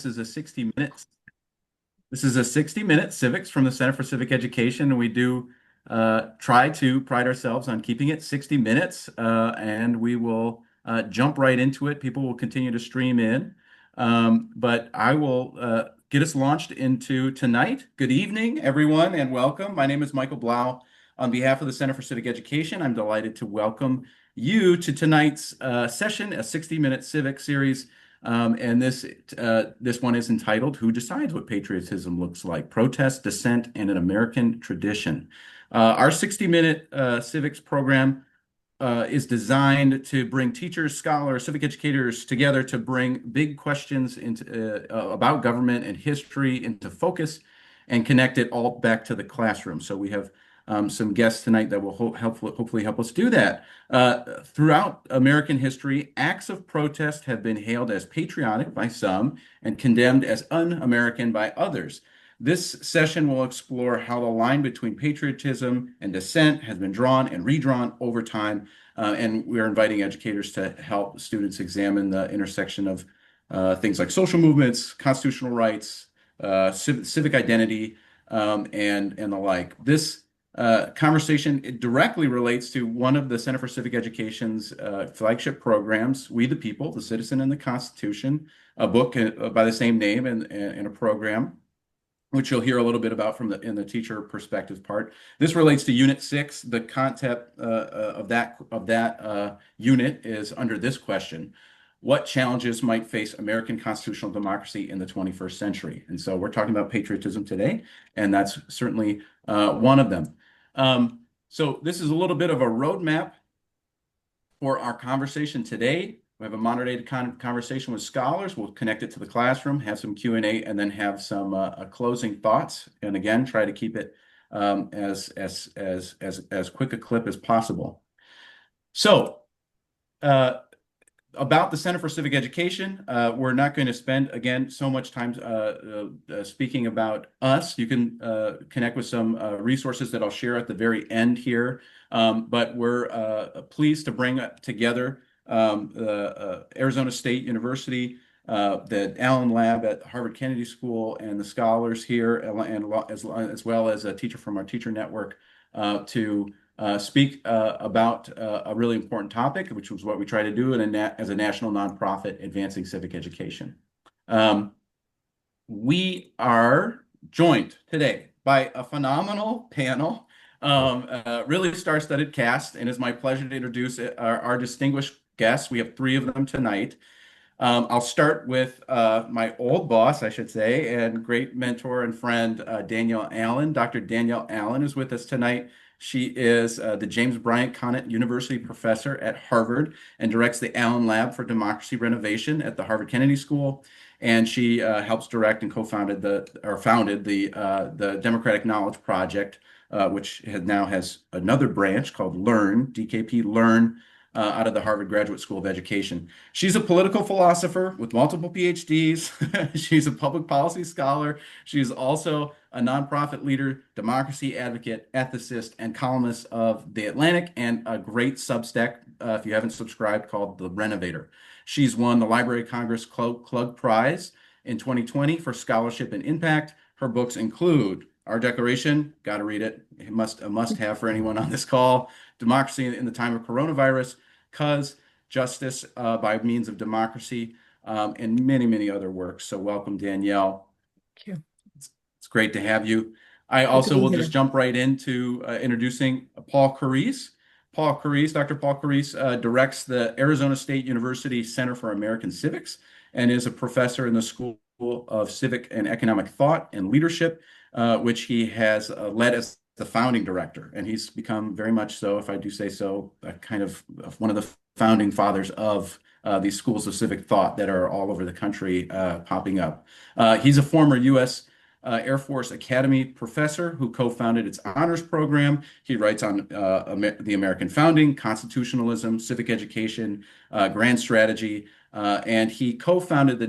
is a 60-minute civics from the Center for Civic Education, and we do try to pride ourselves on keeping it 60 minutes, and we will jump right into it. People will continue to stream in, but I will get us launched into tonight. Good evening, everyone, and welcome. My name is Michael Blau. On behalf of the Center for Civic Education, I'm delighted to welcome you to tonight's session, a 60-minute civic series. And this one is entitled "Who Decides What Patriotism Looks Like? Protest, Dissent, and an American Tradition." Our 60-minute civics program is designed to bring teachers, scholars, civic educators together to bring big questions about government and history into focus and connect it all back to the classroom. So we have some guests tonight that will hopefully help us do that. Throughout American history, acts of protest have been hailed as patriotic by some and condemned as un-American by others. This session will explore how the line between patriotism and dissent has been drawn and redrawn over time, and we're inviting educators to help students examine the intersection of things like social movements, constitutional rights, civic identity, and the like. This conversation directly relates to one of the Center for Civic Education's flagship programs, We the People, The Citizen and the Constitution, a book by the same name and a program, which you'll hear a little bit about in the teacher perspective part. This relates to Unit 6. The concept of that unit is under this question: what challenges might face American constitutional democracy in the 21st century? And so we're talking about patriotism today, and that's certainly one of them. So this is a little bit of a roadmap for our conversation today. We have a moderated conversation with scholars. We'll connect it to the classroom, have some Q&A, and then have some closing thoughts. And again, try to keep it as quick a clip as possible. So, about the Center for Civic Education, we're not going to spend, again, so much time speaking about us. You can connect with some resources that I'll share at the very end here. But we're pleased to bring together Arizona State University, the Allen Lab at Harvard Kennedy School, and the scholars here, and as well as a teacher from our teacher network to speak about a really important topic, which was what we try to do as a national nonprofit advancing civic education. We are joined today by a phenomenal panel, really star-studded cast, and it's my pleasure to introduce our distinguished guests. We have 3 of them tonight. I'll start with my old boss, I should say, and great mentor and friend, Danielle Allen. Dr. Danielle Allen is with us tonight. She is the James Bryant Conant University professor at Harvard and directs the Allen Lab for Democracy Renovation at the Harvard Kennedy School. And she helps direct and founded the Democratic Knowledge Project, which now has another branch called Learn, DKP Learn, out of the Harvard Graduate School of Education. She's a political philosopher with multiple PhDs. She's a public policy scholar. She's also a nonprofit leader, democracy advocate, ethicist, and columnist of The Atlantic, and a great Substack, if you haven't subscribed, called The Renovator. She's won the Library of Congress Klug Prize in 2020 for scholarship and impact. Her books include Our Declaration, got to read it, a must-have for anyone on this call, Democracy in the Time of Coronavirus, Justice by Means of Democracy, and many, many other works. So welcome, Danielle. Thank you. It's great to have you. I also will just jump right into introducing Paul Carisse. Dr. Paul Carisse directs the Arizona State University Center for American Civics and is a professor in the School of Civic and Economic Thought and Leadership, which he has led as the founding director, and he's become very much so, if I do say so, kind of one of the founding fathers of these schools of civic thought that are all over the country popping up. He's a former U.S. Air Force Academy professor who co-founded its honors program. He writes on the American founding, constitutionalism, civic education, grand strategy, and he co-founded the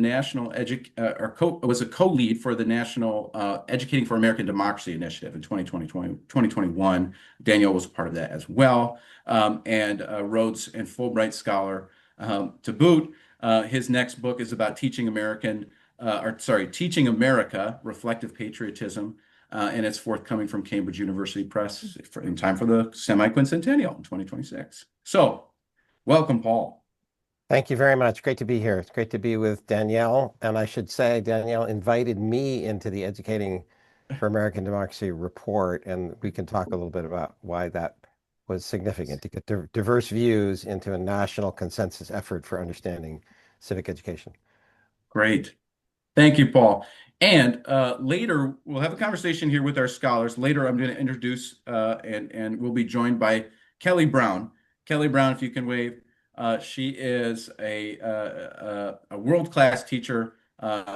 was a co-lead for the National Educating for American Democracy Initiative in 2021. Daniel was a part of that as well, and Rhodes and Fulbright scholar to boot. His next book is about teaching American or sorry, Teaching America, Reflective Patriotism, and it's forthcoming from Cambridge University Press in time for the semi-quincentennial in 2026. So, welcome, Paul. Thank you very much. Great to be here. It's great to be with Danielle. And I should say, Danielle invited me into the Educating for American Democracy report, and we can talk a little bit about why that was significant to get diverse views into a national consensus effort for understanding civic education. Great. Thank you, Paul. And later, we'll have a conversation here with our scholars. Later, I'm going to introduce and we'll be joined by Kelly Brown. Kelly Brown, if you can wave. She is a world-class teacher.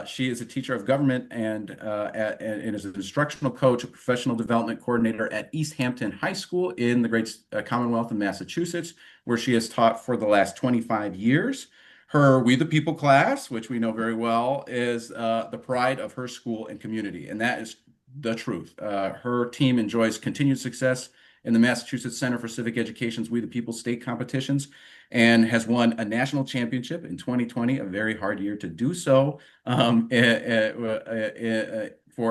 She is a teacher of government and is an instructional coach, a professional development coordinator at East Hampton High School in the great Commonwealth of Massachusetts, where she has taught for the last 25 years. Her We the People class, which we know very well, is the pride of her school and community, and that is the truth. Her team enjoys continued success in the Massachusetts Center for Civic Education's We the People state competitions and has won a national championship in 2020, a very hard year to do so, for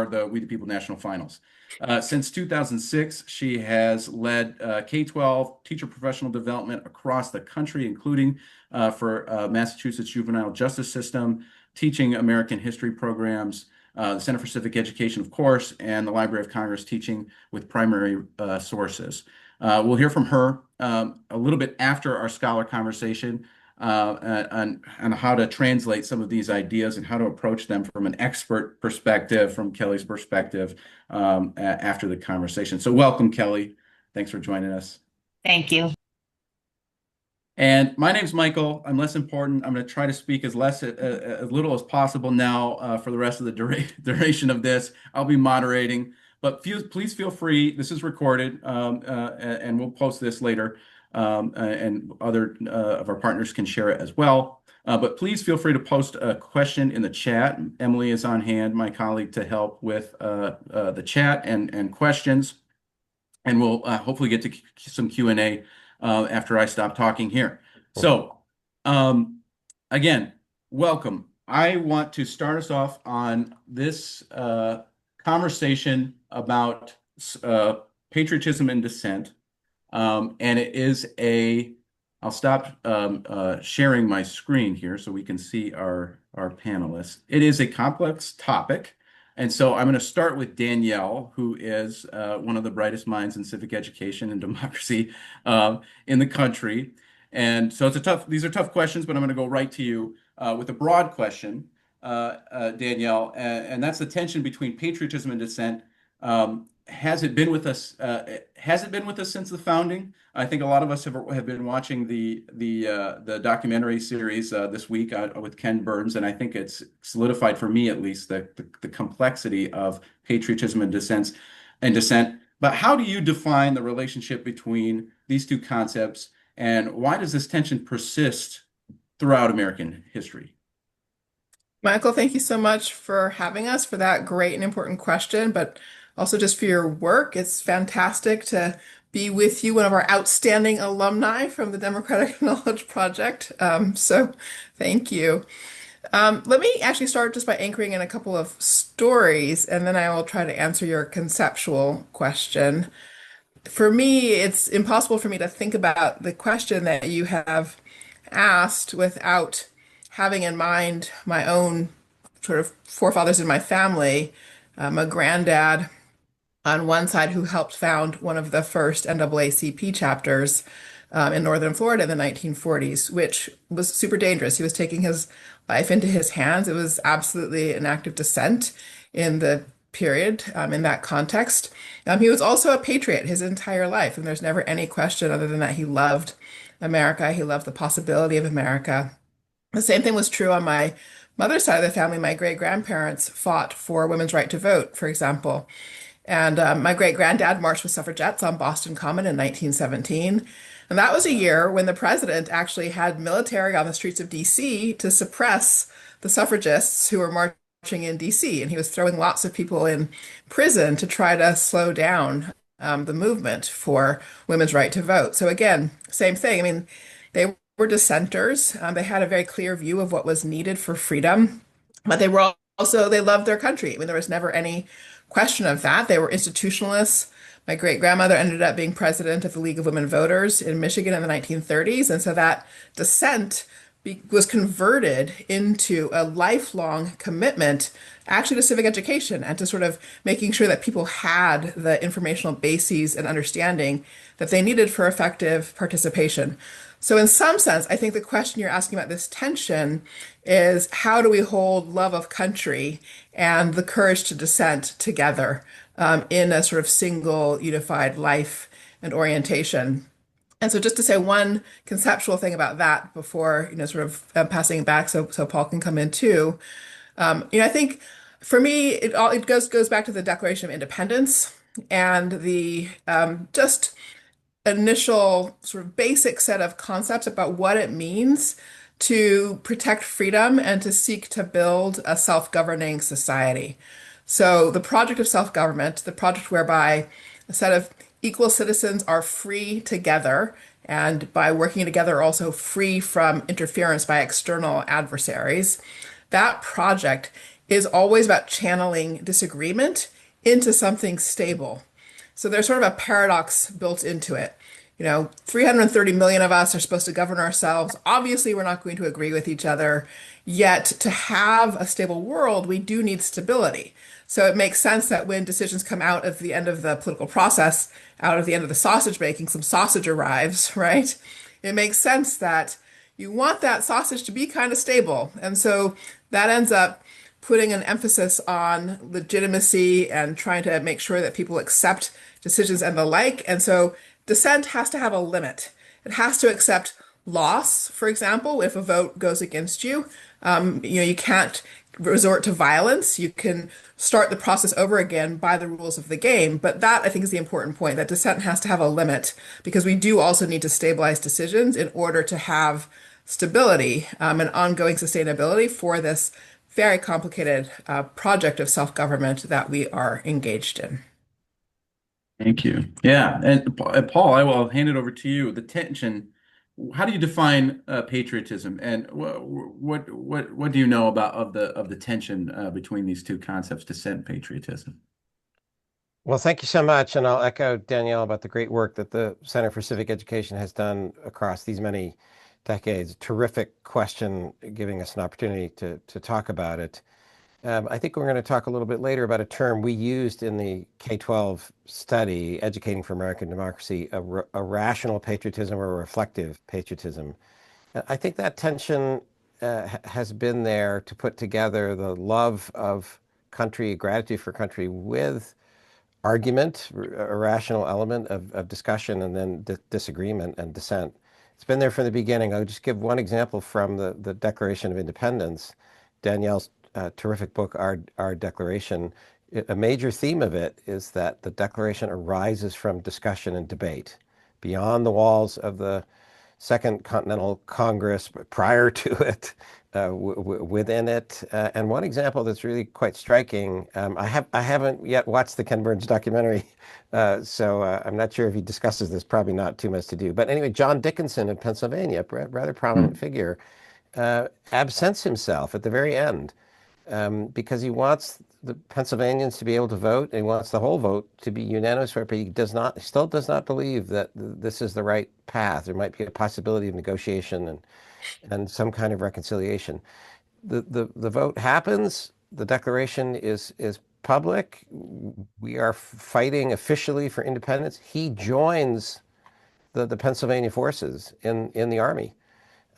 the We the People National Finals. Since 2006, she has led K-12 teacher professional development across the country, including for Massachusetts juvenile justice system, teaching American history programs, the Center for Civic Education, of course, and the Library of Congress teaching with primary sources. We'll hear from her a little bit after our scholar conversation on how to translate some of these ideas and how to approach them from an expert perspective, from Kelly's perspective, after the conversation. So welcome, Kelly. Thanks for joining us. Thank you. And my name's Michael. I'm less important. I'm going to try to speak as little as possible now for the rest of the duration of this. I'll be moderating, but please feel free. This is recorded, and we'll post this later, and other of our partners can share it as well. But please feel free to post a question in the chat. Emily is on hand, my colleague, to help with the chat and questions, and we'll hopefully get to some Q&A after I stop talking here. So, again, welcome. I want to start us off on this conversation about patriotism and dissent. And it is I'll stop sharing my screen here so we can see our panelists. It is a complex topic. And so I'm going to start with Danielle, who is one of the brightest minds in civic education and democracy in the country. And so these are tough questions, but I'm going to go right to you with a broad question, Danielle, and that's the tension between patriotism and dissent. Has it been with us? Has it been with us since the founding? I think a lot of us have been watching the documentary series this week with Ken Burns, and I think it's solidified for me at least the complexity of patriotism and dissent. But how do you define the relationship between these two concepts, and why does this tension persist throughout American history? Michael, thank you so much for having us for that great and important question, but also just for your work. It's fantastic to be with you, one of our outstanding alumni from the Democratic Knowledge Project. So thank you. Let me actually start just by anchoring in a couple of stories, and then I will try to answer your conceptual question. For me, it's impossible for me to think about the question that you have asked without having in mind my own sort of forefathers in my family, a granddad on one side who helped found one of the first NAACP chapters in Northern Florida in the 1940s, which was super dangerous. He was taking his life into his hands. It was absolutely an act of dissent in the period, in that context. He was also a patriot his entire life, and there's never any question other than that he loved America. He loved the possibility of America. The same thing was true on my mother's side of the family. My great-grandparents fought for women's right to vote, for example. And my great-granddad marched with suffragettes on Boston Common in 1917. And that was a year when the president actually had military on the streets of DC to suppress the suffragists who were marching in DC. And he was throwing lots of people in prison to try to slow down the movement for women's right to vote. So again, same thing. I mean, they were dissenters. They had a very clear view of what was needed for freedom, but they were also they loved their country. I mean, there was never any question of that. They were institutionalists. My great grandmother ended up being president of the League of Women Voters in Michigan in the 1930s. And so that dissent was converted into a lifelong commitment actually to civic education and to sort of making sure that people had the informational bases and understanding that they needed for effective participation. So, in some sense, I think the question you're asking about this tension is how do we hold love of country and the courage to dissent together in a sort of single, unified life and orientation? And so, just to say one conceptual thing about that before, sort of passing it back so Paul can come in too. I think for me, it goes back to the Declaration of Independence and the just initial sort of basic set of concepts about what it means to protect freedom and to seek to build a self-governing society. So the project of self-government, the project whereby a set of equal citizens are free together and by working together also free from interference by external adversaries, that project is always about channeling disagreement into something stable. So there's sort of a paradox built into it. 330 million of us are supposed to govern ourselves. Obviously, we're not going to agree with each other. Yet, to have a stable world, we do need stability. So it makes sense that when decisions come out at the end of the political process, out of the end of the sausage making, some sausage arrives, right? It makes sense that you want that sausage to be kind of stable. And so that ends up putting an emphasis on legitimacy and trying to make sure that people accept decisions and the like. And so dissent has to have a limit. It has to accept loss, for example, if a vote goes against you. You can't resort to violence. You can start the process over again by the rules of the game. But that, I think, is the important point, that dissent has to have a limit because we do also need to stabilize decisions in order to have stability and ongoing sustainability for this very complicated project of self-government that we are engaged in. Thank you. Yeah, and Paul, I will hand it over to you. The tension. How do you define patriotism, and what do you know about of the tension between these two concepts, dissent and patriotism? Well, thank you so much. And I'll echo Danielle about the great work that the Center for Civic Education has done across these many decades. Terrific question, giving us an opportunity to talk about it. I think we're going to talk a little bit later about a term we used in the K-12 study, Educating for American Democracy, a rational patriotism or a reflective patriotism. I think that tension has been there to put together the love of country, gratitude for country with argument, a rational element of discussion, and then disagreement and dissent. It's been there from the beginning. I'll just give one example from the Declaration of Independence. Danielle's terrific book, Our Declaration. A major theme of it is that the Declaration arises from discussion and debate beyond the walls of the Second Continental Congress, but prior to it, within it. And one example that's really quite striking, I haven't yet watched the Ken Burns documentary, so I'm not sure if he discusses this, probably not too much to do. But anyway, John Dickinson of Pennsylvania, rather prominent figure, absents himself at the very end because he wants the Pennsylvanians to be able to vote, and he wants the whole vote to be unanimous for it, but he still does not believe that this is the right path. There might be a possibility of negotiation and some kind of reconciliation. The vote happens. The declaration is public. We are fighting officially for independence. He joins the Pennsylvania forces in the army,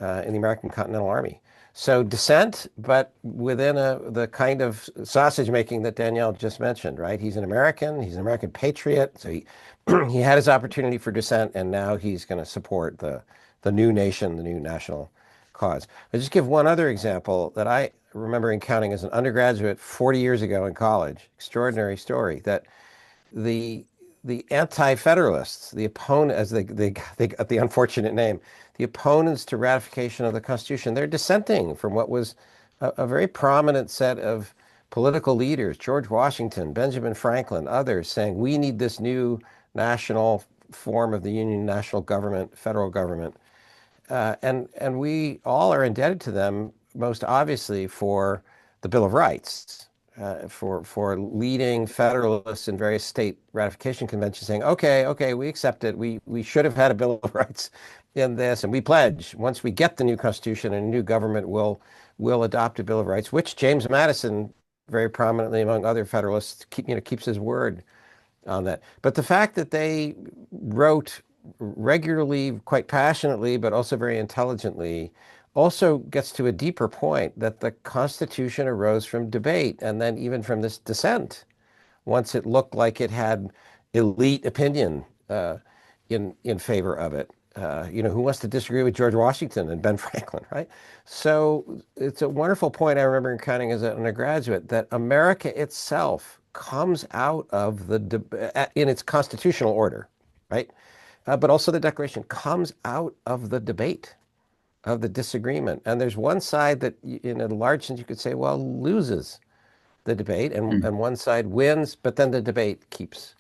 in the American Continental Army. So dissent, but within the kind of sausage making that Danielle just mentioned, right? He's an American patriot. So he had his opportunity for dissent, and now he's going to support the new nation, the new national cause. I'll just give one other example that I remember encountering as an undergraduate 40 years ago in college. Extraordinary story that the anti-federalists, the opponent, as they got the unfortunate name, the opponents to ratification of the Constitution, they're dissenting from what was a very prominent set of political leaders, George Washington, Benjamin Franklin, others, saying we need this new national form of the Union, national government, federal government. And we all are indebted to them most obviously for the Bill of Rights, for leading Federalists in various state ratification conventions saying, okay, we accept it. We should have had a Bill of Rights in this, and we pledge once we get the new Constitution and a new government will adopt a Bill of Rights, which James Madison, very prominently among other Federalists, keeps his word on that. But the fact that they wrote regularly, quite passionately, but also very intelligently, also gets to a deeper point that the Constitution arose from debate and then even from this dissent. Once it looked like it had elite opinion in favor of it. Who wants to disagree with George Washington and Ben Franklin, right? So it's a wonderful point I remember encountering as an undergraduate that America itself comes out of in its constitutional order, right? But also the Declaration comes out of the debate, of the disagreement. And there's one side that, in a large sense, you could say, well, loses the debate, and one side wins, but then the debate keeps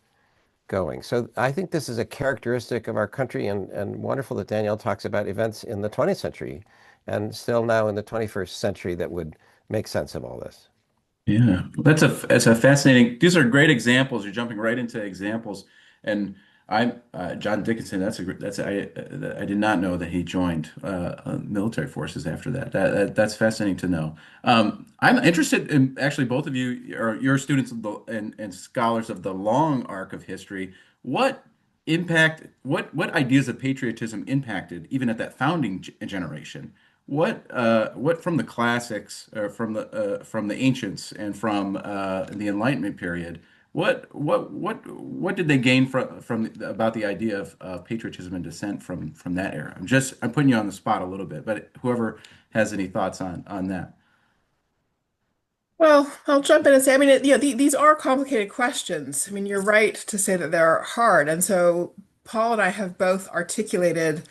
going. So I think this is a characteristic of our country, and wonderful that Danielle talks about events in the 20th century and still now in the 21st century that would make sense of all this. Yeah, that's a fascinating. These are great examples. You're jumping right into examples, and I'm John Dickinson. I did not know that he joined military forces after that. That's fascinating to know. I'm interested in actually both of you are you're students of and scholars of the long arc of history. What what ideas of patriotism impacted even at that founding generation? What from the classics, from the ancients, and from the Enlightenment period? What did they gain about the idea of patriotism and dissent from that era? I'm putting you on the spot a little bit, but whoever has any thoughts on that. Well, I'll jump in and say, I mean, these are complicated questions. I mean, you're right to say that they're hard. And so Paul and I have both articulated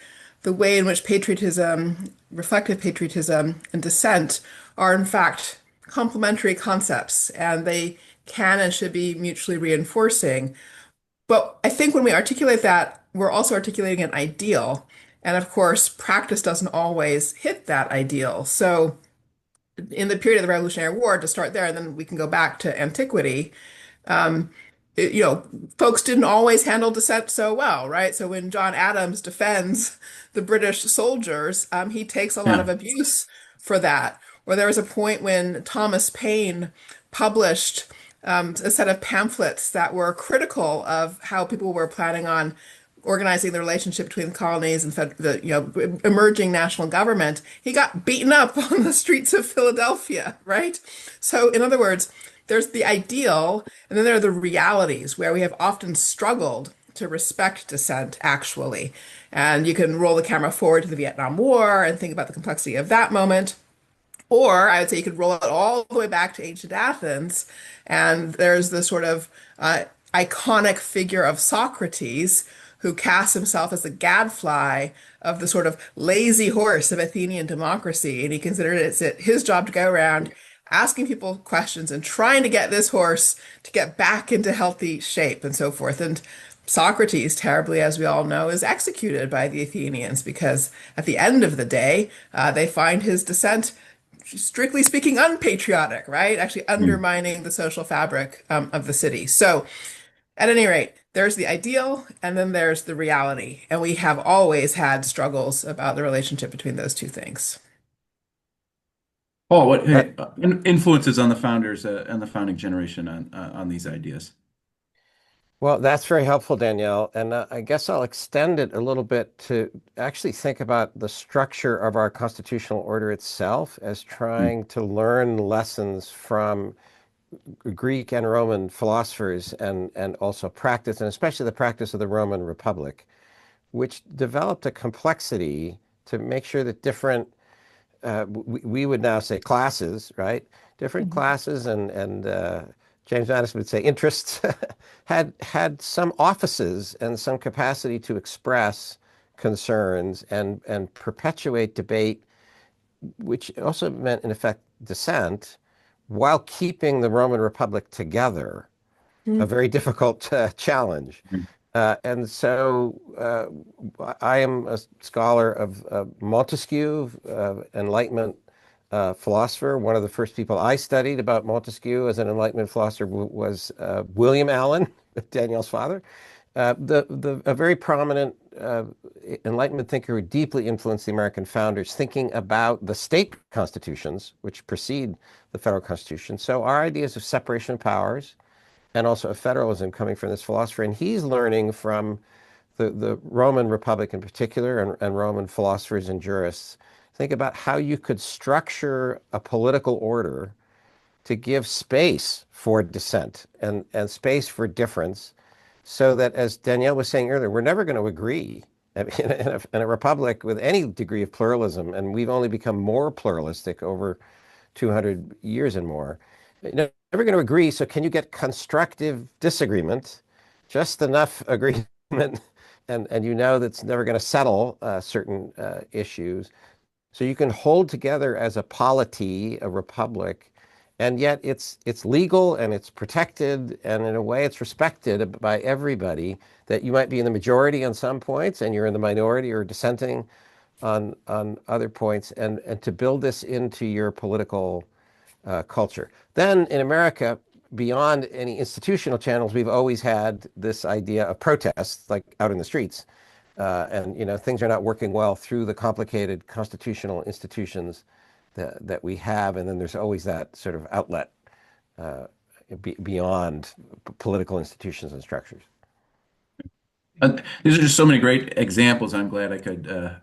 the way in which patriotism, reflective patriotism, and dissent are, in fact, complementary concepts, and they can and should be mutually reinforcing. But I think when we articulate that, we're also articulating an ideal. And of course, practice doesn't always hit that ideal. So, in the period of the Revolutionary War, to start there, and then we can go back to antiquity, um, folks didn't always handle dissent so well, right? So when John Adams defends the British soldiers, he takes a lot Yeah, of abuse for that. Or there was a point when Thomas Paine published a set of pamphlets that were critical of how people were planning on organizing the relationship between the colonies and the emerging national government. He got beaten up on the streets of Philadelphia, right? So in other words, there's the ideal, and then there are the realities where we have often struggled to respect dissent, actually. And you can roll the camera forward to the Vietnam War and think about the complexity of that moment. Or I would say you could roll it all the way back to ancient Athens, and there's the sort of iconic figure of Socrates who casts himself as the gadfly of the sort of lazy horse of Athenian democracy. And he considered it his job to go around asking people questions and trying to get this horse to get back into healthy shape and so forth. And Socrates, terribly as we all know, is executed by the Athenians because at the end of the day, they find his dissent, strictly speaking, unpatriotic, right? Actually undermining the social fabric of the city. So, at any rate, there's the ideal and then there's the reality. And we have always had struggles about the relationship between those two things. Paul, what Uh, influences on the founders and the founding generation on these ideas? Well, that's very helpful, Danielle. And I guess I'll extend it a little bit to actually think about the structure of our constitutional order itself as Mm, trying to learn lessons from Greek and Roman philosophers and also practice, and especially the practice of the Roman Republic, which developed a complexity to make sure that different we would now say classes, right? Different Mhm. classes and James Madison would say interests had some offices and some capacity to express concerns and perpetuate debate, which also meant in effect dissent, while keeping the Roman Republic together, a Mhm. very difficult challenge. mm, And so I am a scholar of Montesquieu, Enlightenment philosopher. One of the first people I studied about Montesquieu as an Enlightenment philosopher was William Allen, Danielle's father, a very prominent Enlightenment thinker who deeply influenced the American founders, thinking about the state constitutions, which precede the federal constitution. So our ideas of separation of powers and also of federalism coming from this philosopher, and he's learning from the Roman Republic in particular and Roman philosophers and jurists. Think about how you could structure a political order to give space for dissent and space for difference so that, as Danielle was saying earlier, we're never going to agree in a republic with any degree of pluralism, and we've only become more pluralistic over 200 years and more. You're never going to agree, so can you get constructive disagreement, just enough agreement, and you know that's never going to settle certain issues, so you can hold together as a polity, a republic, and yet it's legal and it's protected, and in a way it's respected by everybody, that you might be in the majority on some points and you're in the minority or dissenting on other points, and to build this into your political culture. Then in America, beyond any institutional channels, we've always had this idea of protests, like out in the streets. And things are not working well through the complicated constitutional institutions that we have, and then there's always that sort of outlet beyond political institutions and structures. These are just so many great examples. I'm glad I could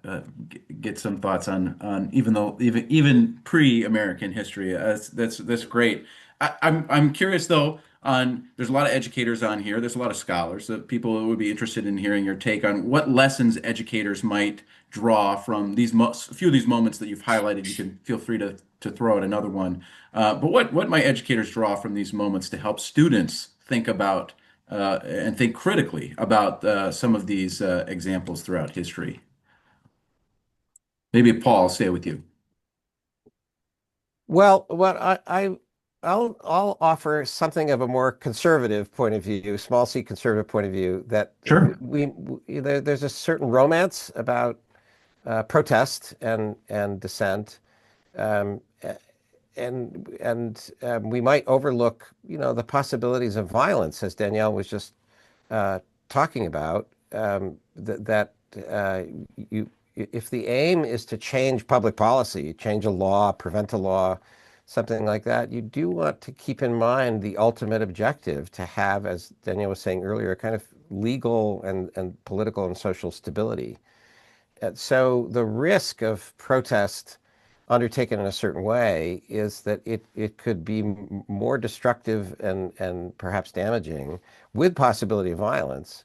get some thoughts on even pre-American history. That's great. I'm curious though on there's a lot of educators on here. There's a lot of scholars that people would be interested in hearing your take on what lessons educators might draw from a few of these moments that you've highlighted. You can feel free to throw out another one. But what might educators draw from these moments to help students think about and think critically about some of these examples throughout history? Maybe Paul, I'll stay with you. Well, I'll offer something of a more conservative point of view, small c conservative point of view, that Sure. there's a certain romance about protest and dissent, um, we might overlook, the possibilities of violence, as Danielle was just talking about. That you, if the aim is to change public policy, change a law, prevent a law, something like that, you do want to keep in mind the ultimate objective to have, as Danielle was saying earlier, a kind of legal and political and social stability. And so the risk of protest undertaken in a certain way is that it could be more destructive and perhaps damaging, with possibility of violence.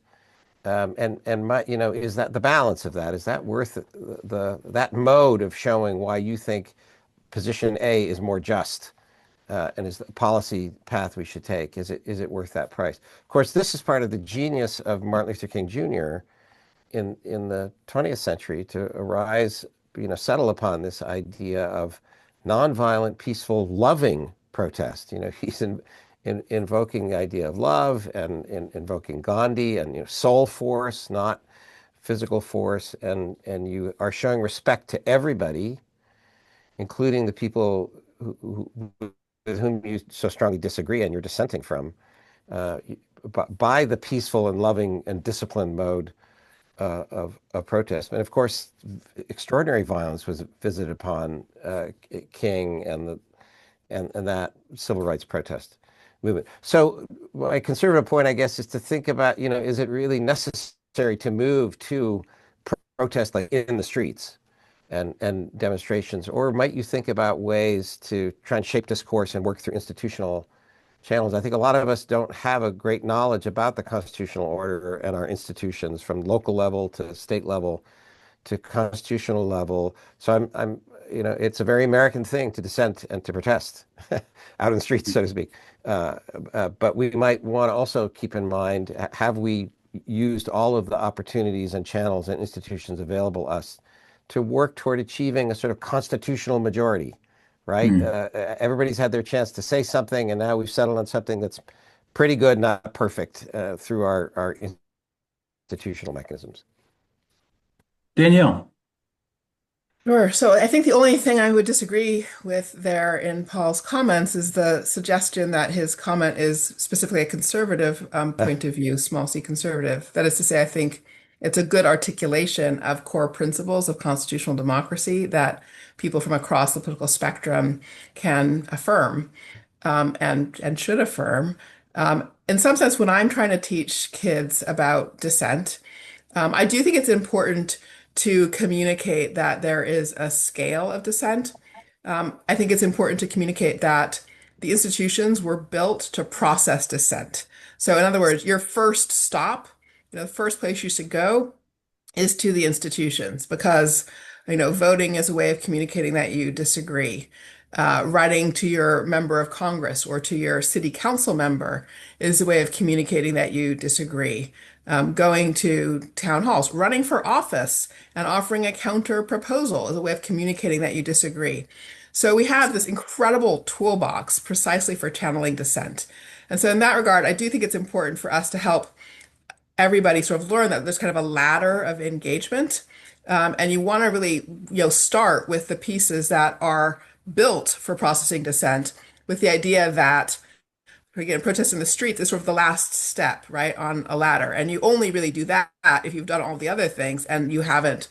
Is that the balance of that? Is that worth that mode of showing why you think position A is more just, and is the policy path we should take? Is it worth that price? Of course, this is part of the genius of Martin Luther King Jr. in the 20th century to arise, settle upon this idea of nonviolent, peaceful, loving protest. He's invoking the idea of love and invoking Gandhi and soul force, not physical force, and you are showing respect to everybody, including the people with whom you so strongly disagree and you're dissenting from, by the peaceful and loving and disciplined mode of protest. And of course, extraordinary violence was visited upon King and that civil rights protest movement. So my conservative point, I guess, is to think about, is it really necessary to move to protest like in the streets and demonstrations, or might you think about ways to try and shape discourse and work through institutional channels? I think a lot of us don't have a great knowledge about the constitutional order and our institutions, from local level to state level to constitutional level. So it's a very American thing to dissent and to protest out in the streets, so to speak. But we might want to also keep in mind, have we used all of the opportunities and channels and institutions available us to work toward achieving a sort of constitutional majority, right? Hmm. Everybody's had their chance to say something, and now we've settled on something that's pretty good, not perfect, through our institutional mechanisms. Danielle. Sure. So I think the only thing I would disagree with there in Paul's comments is the suggestion that his comment is specifically a conservative point of view, small c conservative. That is to say, I think it's a good articulation of core principles of constitutional democracy that people from across the political spectrum can affirm and should affirm. In some sense, when I'm trying to teach kids about dissent, I do think it's important to communicate that there is a scale of dissent. I think it's important to communicate that the institutions were built to process dissent. So, in other words, your first stop, the first place you should go is to the institutions because, voting is a way of communicating that you disagree. Writing to your member of Congress or to your city council member is a way of communicating that you disagree. Going to town halls, running for office, and offering a counter proposal is a way of communicating that you disagree. So we have this incredible toolbox precisely for channeling dissent. And so, in that regard, I do think it's important for us to help everybody sort of learn that there's kind of a ladder of engagement. And you want to really, start with the pieces that are built for processing dissent with the idea that, again, protest in the streets is sort of the last step, right, on a ladder. And you only really do that if you've done all the other things and you haven't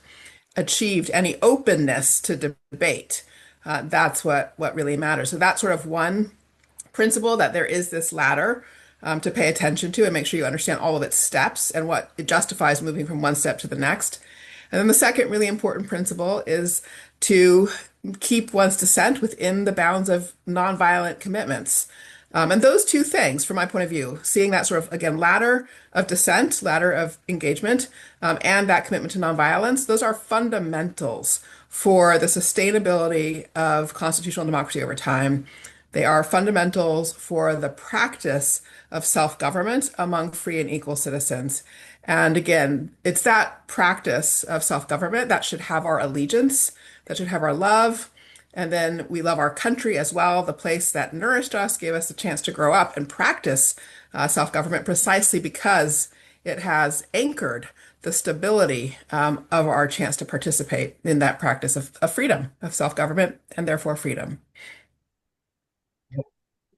achieved any openness to debate. That's what really matters. So that's sort of one principle that there is this ladder to pay attention to and make sure you understand all of its steps and what it justifies moving from one step to the next. And then the second really important principle is to keep one's dissent within the bounds of nonviolent commitments. And those two things, from my point of view, seeing that sort of, again, ladder of dissent, ladder of engagement, and that commitment to nonviolence, those are fundamentals for the sustainability of constitutional democracy over time. They are fundamentals for the practice of self-government among free and equal citizens. And again, it's that practice of self-government that should have our allegiance, that should have our love. And then we love our country as well, the place that nourished us, gave us a chance to grow up and practice self-government precisely because it has anchored the stability of our chance to participate in that practice of freedom, of self-government, and therefore freedom.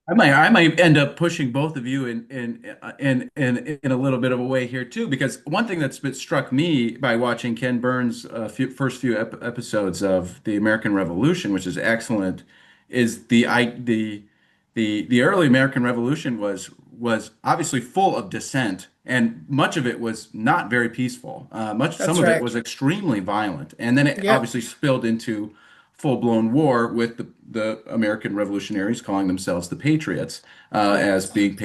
I might end up pushing both of you in a little bit of a way here too, because one thing that's been struck me by watching Ken Burns' first few episodes of the American Revolution, which is excellent, is the early American Revolution was obviously full of dissent, and much of it was not very peaceful. Some That's of it right. was extremely violent, and then it Yep. obviously spilled into full-blown war with the American revolutionaries calling themselves the Patriots Yep. as being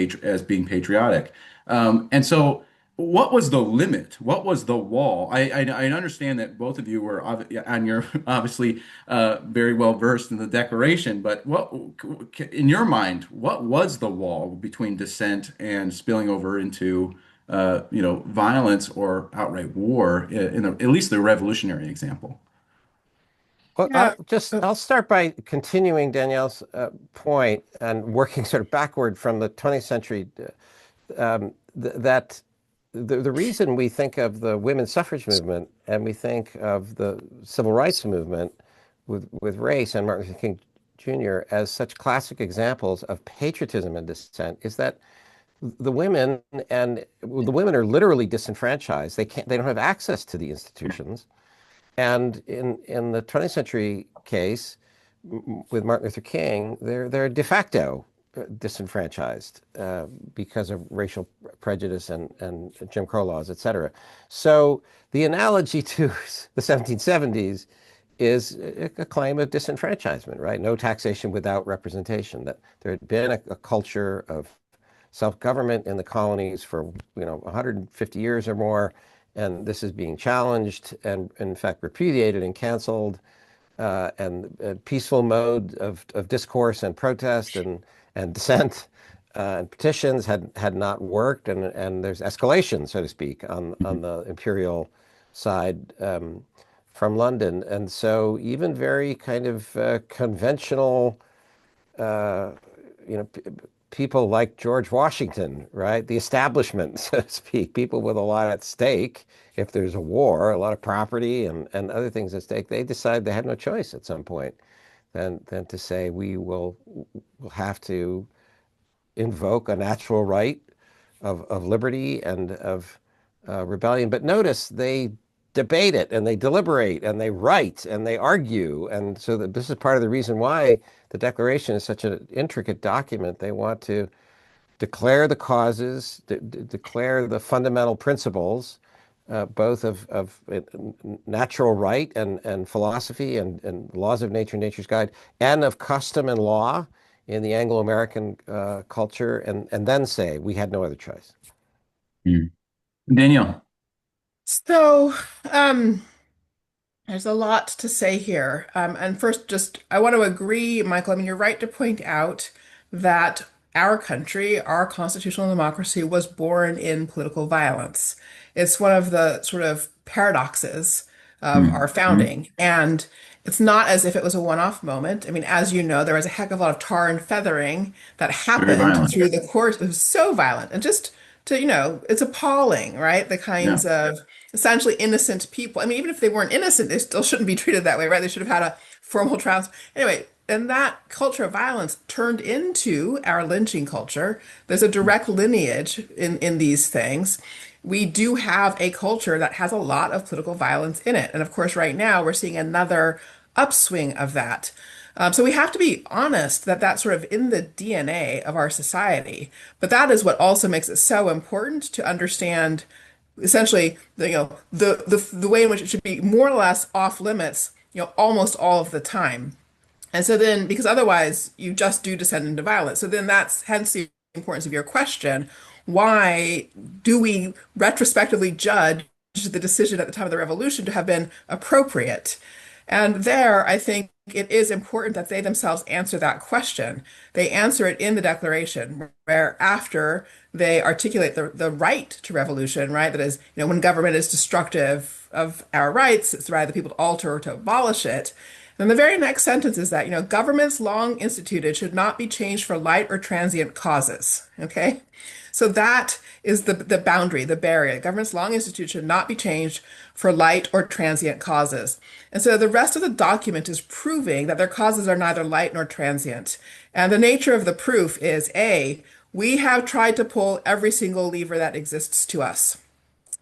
patriotic. And so, what was the limit? What was the wall? I understand that both of you were on your obviously very well versed in the Declaration, but what in your mind, what was the wall between dissent and spilling over into violence or outright war at least the revolutionary example? Well, Yeah. I'll start by continuing Danielle's point and working sort of backward from the 20th century. That the reason we think of the women's suffrage movement and we think of the civil rights movement with race and Martin Luther King Jr. as such classic examples of patriotism and dissent is that the women the women are literally disenfranchised. They don't have access to the institutions. And in the 20th century case with Martin Luther King, they're de facto disenfranchised because of racial prejudice and Jim Crow laws, et cetera. So the analogy to the 1770s is a claim of disenfranchisement, right? No taxation without representation. That there had been a culture of self-government in the colonies for 150 years or more, and this is being challenged and in fact repudiated and canceled. And a peaceful mode of discourse and protest and dissent and petitions had not worked, and there's escalation, so to speak, on the imperial side from London, and so even very kind of conventional, uh, you know, people like George Washington, right? The establishment, so to speak, people with a lot at stake. If there's a war, a lot of property and other things at stake, they decide they had no choice at some point than to say will have to invoke a natural right of liberty and of rebellion. But notice they debate it and they deliberate and they write and they argue. And so this is part of the reason why the Declaration is such an intricate document. They want to declare the causes, declare the fundamental principles, both of natural right and philosophy and laws of nature, nature's guide, and of custom and law in the Anglo-American culture, and then say we had no other choice. Mm. Danielle. So, um, there's a lot to say here. And first, just I want to agree, Michael. I mean, you're right to point out that our country, our constitutional democracy, was born in political violence. It's one of the sort of paradoxes of Mm. our Mm. founding. And it's not as if it was a one-off moment. I mean, as you know, there was a heck of a lot of tar and feathering that Very happened violent. through the course. It was so violent. And just to, it's appalling, right? The Yeah. kinds of essentially innocent people. I mean, even if they weren't innocent, they still shouldn't be treated that way, right? They should have had a formal trial. Anyway, and that culture of violence turned into our lynching culture. There's a direct lineage in these things. We do have a culture that has a lot of political violence in it. And of course, right now we're seeing another upswing of that. So we have to be honest that that's sort of in the DNA of our society. But that is what also makes it so important to understand essentially the way in which it should be more or less off limits, almost all of the time. And so then, because otherwise you just do descend into violence. So then that's hence the importance of your question. Why do we retrospectively judge the decision at the time of the revolution to have been appropriate? And there, I think it is important that they themselves answer that question. They answer it in the Declaration, where after they articulate the right to revolution, right? That is, when government is destructive of our rights, it's the right of the people to alter or to abolish it. Then the very next sentence is that, governments long instituted should not be changed for light or transient causes. Okay? So that is the boundary, the barrier. Governments long instituted should not be changed for light or transient causes. And so the rest of the document is proving that their causes are neither light nor transient. And the nature of the proof is A, we have tried to pull every single lever that exists to us.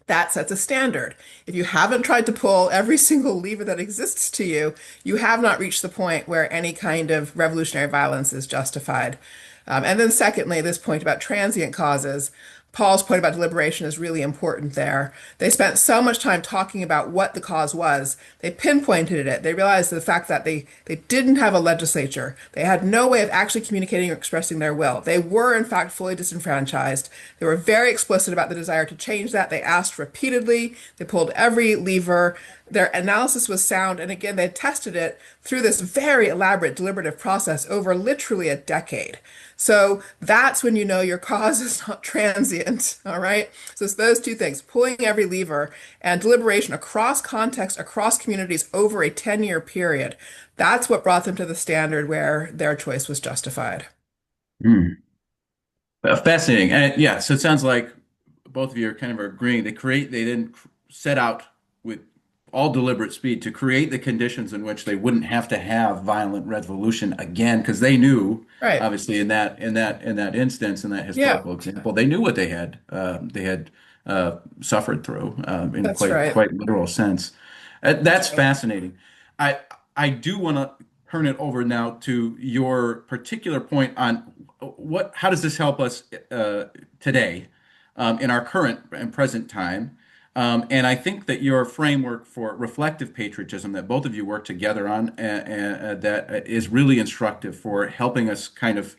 That sets a standard. If you haven't tried to pull every single lever that exists to you, you have not reached the point where any kind of revolutionary violence is justified. And then secondly, this point about transient causes, Paul's point about deliberation is really important there. They spent so much time talking about what the cause was. They pinpointed it. They realized the fact that they didn't have a legislature. They had no way of actually communicating or expressing their will. They were, in fact, fully disenfranchised. They were very explicit about the desire to change that. They asked repeatedly. They pulled every lever. Their analysis was sound. And again, they tested it through this very elaborate deliberative process over literally a decade. So that's when you know your cause is not transient, all right? So it's those two things, pulling every lever and deliberation across context, across communities over a 10-year period. That's what brought them to the standard where their choice was justified. Mm. Fascinating. And yeah, so it sounds like both of you are kind of agreeing. They didn't set out with all deliberate speed to create the conditions in which they wouldn't have to have violent revolution again, because they knew, Right. obviously, in that instance, in that Yeah, historical example, they knew what they had suffered through in that's quite right. quite literal sense. That's That's right. fascinating. I do want to turn it over now to your particular point on how does this help us today in our current and present time. And I think that your framework for reflective patriotism that both of you work together on, that is really instructive for helping us kind of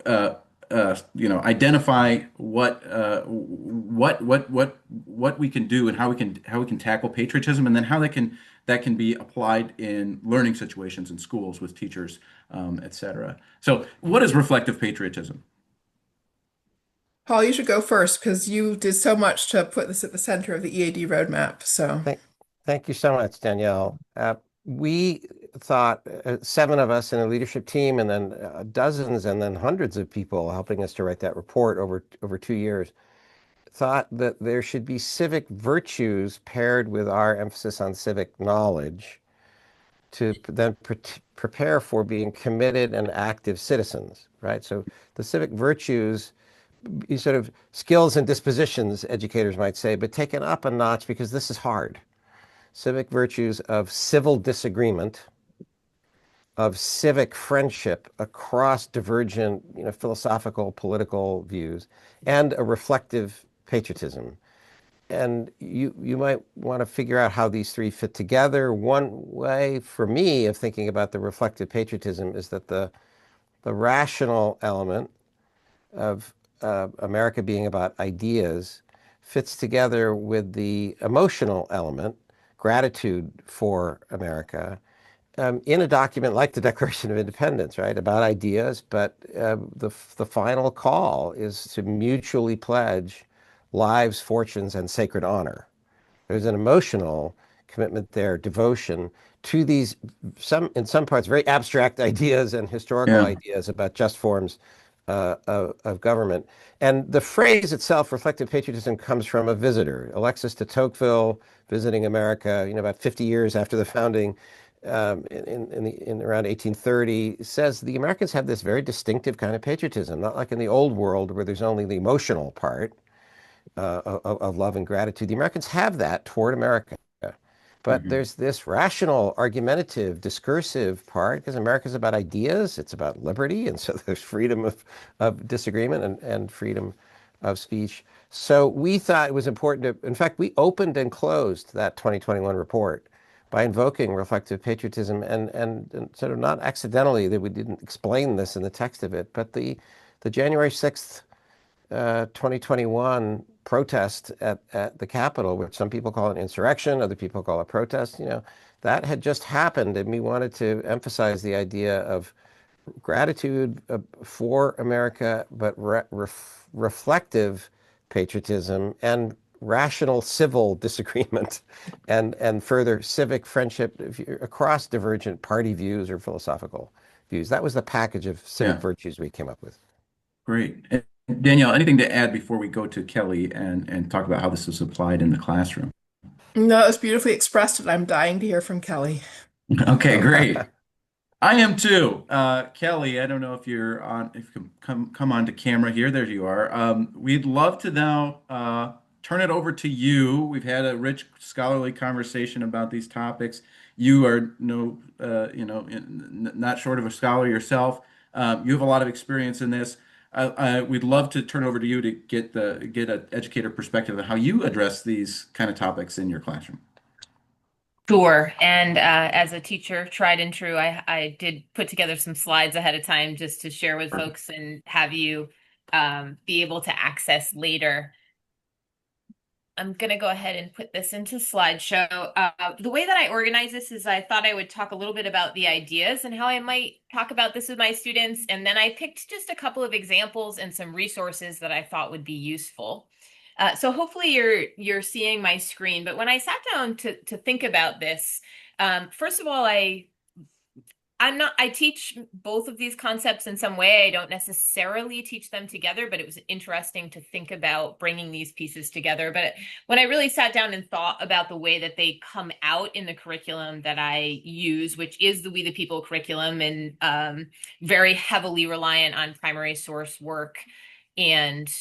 uh, identify what we can do and how we can tackle patriotism, and then how that can be applied in learning situations in schools with teachers, etc. So, what is reflective patriotism? Paul, you should go first because you did so much to put this at the center of the EAD roadmap. So, Thank, thank you so much, Danielle. we thought, seven of us in a leadership team, and then dozens and then hundreds of people helping us to write that report over 2 years, thought that there should be civic virtues paired with our emphasis on civic knowledge to then prepare for being committed and active citizens, right? So the civic virtues, sort of skills and dispositions, educators might say, but taken up a notch because this is hard. Civic virtues of civil disagreement, of civic friendship across divergent, philosophical, political views, and a reflective patriotism. And you might want to figure out how these three fit together. One way for me of thinking about the reflective patriotism is that the rational element of America being about ideas fits together with the emotional element, gratitude for America, in a document like the Declaration of Independence, right, about ideas, but the final call is to mutually pledge lives, fortunes, and sacred honor. There's an emotional commitment there, devotion to these, in some parts, very abstract ideas and historical Yeah. ideas about just forms of government. And the phrase itself, reflective patriotism, comes from a visitor, Alexis de Tocqueville, visiting America, about 50 years after the founding, in around 1830, says the Americans have this very distinctive kind of patriotism, not like in the old world where there's only the emotional part of love and gratitude. The Americans have that toward America. But Mhm. there's this rational, argumentative, discursive part because America's about ideas, it's about liberty, and so there's freedom of disagreement and freedom of speech. So we thought it was important to, in fact, we opened and closed that 2021 report by invoking reflective patriotism and sort of not accidentally that we didn't explain this in the text of it, but the January 6th 2021 protest at the Capitol, which some people call an insurrection, other people call a protest, that had just happened. And we wanted to emphasize the idea of gratitude for America, but reflective patriotism and rational civil disagreement and further civic friendship across divergent party views or philosophical views. That was the package of civic Yeah. virtues we came up with. Great. And Danielle, anything to add before we go to Kelly and talk about how this is applied in the classroom? No, it's beautifully expressed, and I'm dying to hear from Kelly. Okay, great. I am too. Kelly, I don't know if you're on, if you can come onto camera here. There you are. We'd love to now turn it over to you. We've had a rich scholarly conversation about these topics. You are not short of a scholar yourself. You have a lot of experience in this. We'd love to turn over to you to get an educator perspective of how you address these kind of topics in your classroom. Sure. And as a teacher, tried and true, I did put together some slides ahead of time just to share with Perfect. folks and have you be able to access later. I'm going to go ahead and put this into slideshow. The way that I organize this is I thought I would talk a little bit about the ideas and how I might talk about this with my students. And then I picked just a couple of examples and some resources that I thought would be useful. So hopefully you're seeing my screen. But when I sat down to think about this, first of all, I teach both of these concepts in some way. I don't necessarily teach them together, but it was interesting to think about bringing these pieces together. But when I really sat down and thought about the way that they come out in the curriculum that I use, which is the We the People curriculum and very heavily reliant on primary source work and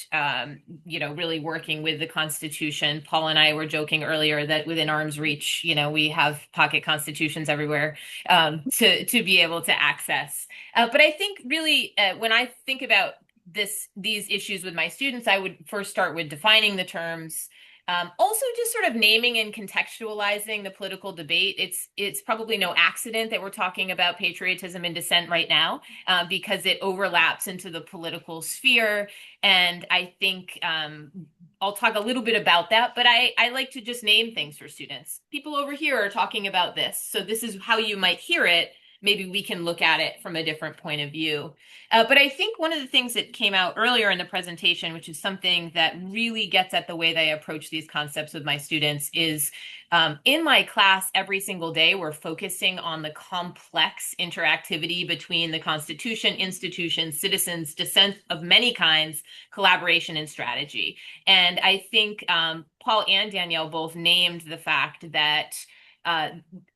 really working with the Constitution. Paul and I were joking earlier that within arm's reach, we have pocket constitutions everywhere to be able to access. But I think really when I think about these issues with my students, I would first start with defining the terms. Also, just sort of naming and contextualizing the political debate. It's probably no accident that we're talking about patriotism and dissent right now, because it overlaps into the political sphere. And I think I'll talk a little bit about that, but I like to just name things for students. People over here are talking about this, so this is how you might hear it. maybe we can look at it from a different point of view. But I think one of the things that came out earlier in the presentation, which is something that really gets at the way that I approach these concepts with my students, is in my class every single day, we're focusing on the complex interactivity between the Constitution, institutions, citizens, dissent of many kinds, collaboration, and strategy. And I think Paul and Danielle both named the fact that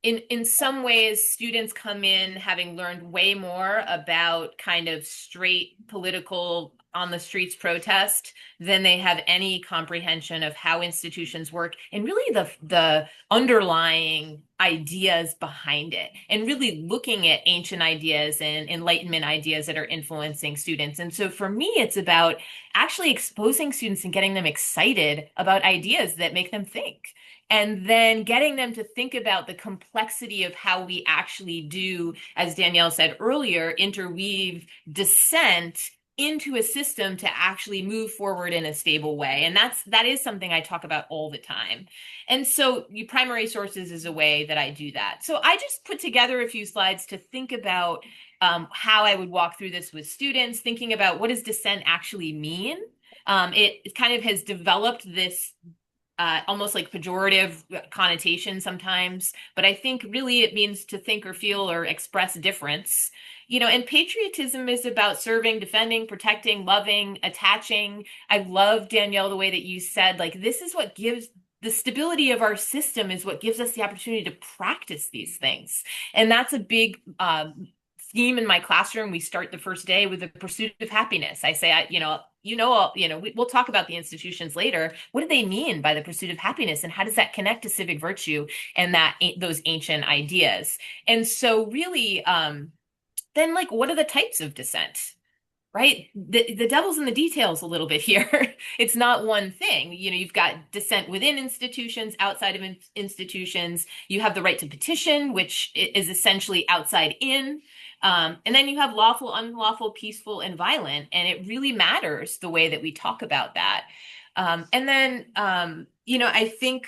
in some ways, students come in having learned way more about kind of straight political on the streets protest than they have any comprehension of how institutions work and really the underlying ideas behind it, and really looking at ancient ideas and Enlightenment ideas that are influencing students. And so for me, it's about actually exposing students and getting them excited about ideas that make them think, and then getting them to think about the complexity of how we actually do, as Danielle said earlier, interweave dissent into a system to actually move forward in a stable way. And that is something I talk about all the time. And so primary sources is a way that I do that. So I just put together a few slides to think about how I would walk through this with students, thinking about what does dissent actually mean. It kind of has developed this almost like pejorative connotation sometimes, but I think really it means to think or feel or express difference. And patriotism is about serving, defending, protecting, loving, attaching. I love, Danielle, the way that you said, like, this is what gives the stability of our system, is what gives us the opportunity to practice these things. And that's a big theme in my classroom. We start the first day with the pursuit of happiness. I say, we'll talk about the institutions later. What do they mean by the pursuit of happiness, and how does that connect to civic virtue and those ancient ideas? And so really, then, like, what are the types of dissent? Right? The devil's in the details a little bit here. It's not one thing. You've got dissent within institutions, outside of institutions. You have the right to petition, which is essentially outside in. And then you have lawful, unlawful, peaceful, and violent. And it really matters the way that we talk about that. And then, I think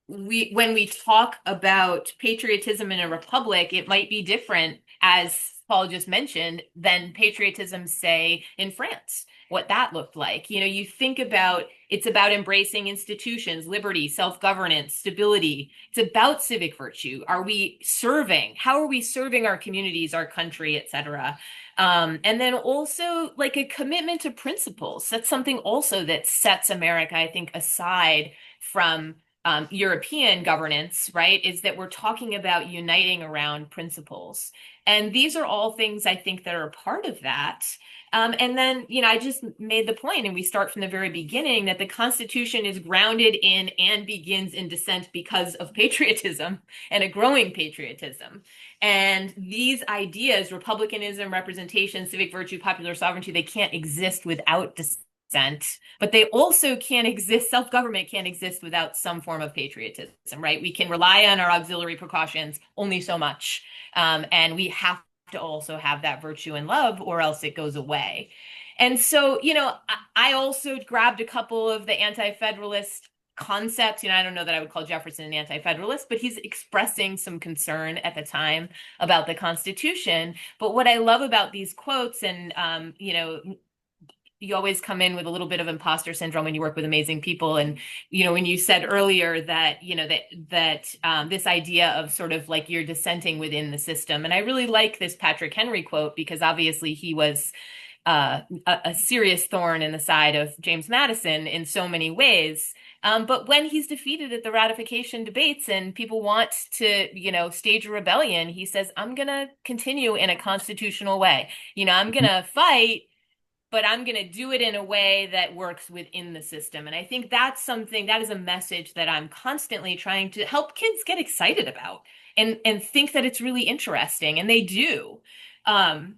when we talk about patriotism in a republic, it might be different, as Paul just mentioned, than patriotism, say, in France, what that looked like. You think about, it's about embracing institutions, liberty, self-governance, stability. It's about civic virtue. Are we serving? How are we serving our communities, our country, et cetera? And then also like a commitment to principles. That's something also that sets America, I think, aside from European governance, right? Is that we're talking about uniting around principles. And these are all things I think that are a part of that. And then, I just made the point, and we start from the very beginning, that the Constitution is grounded in and begins in dissent because of patriotism and a growing patriotism. And these ideas, republicanism, representation, civic virtue, popular sovereignty, they can't exist without dissent, but they also can't exist, self-government can't exist without some form of patriotism, right? We can rely on our auxiliary precautions only so much. And we have to also have that virtue and love, or else it goes away. And so, I also grabbed a couple of the anti-federalist concepts. I don't know that I would call Jefferson an anti-federalist, but he's expressing some concern at the time about the Constitution. But what I love about these quotes, and, you always come in with a little bit of imposter syndrome when you work with amazing people. And, when you said earlier that, this idea of sort of like you're dissenting within the system. And I really like this Patrick Henry quote, because obviously he was a serious thorn in the side of James Madison in so many ways. But when he's defeated at the ratification debates and people want to, stage a rebellion, he says, I'm going to continue in a constitutional way. I'm going to fight, but I'm going to do it in a way that works within the system. And I think that is a message that I'm constantly trying to help kids get excited about and think that it's really interesting. And they do. I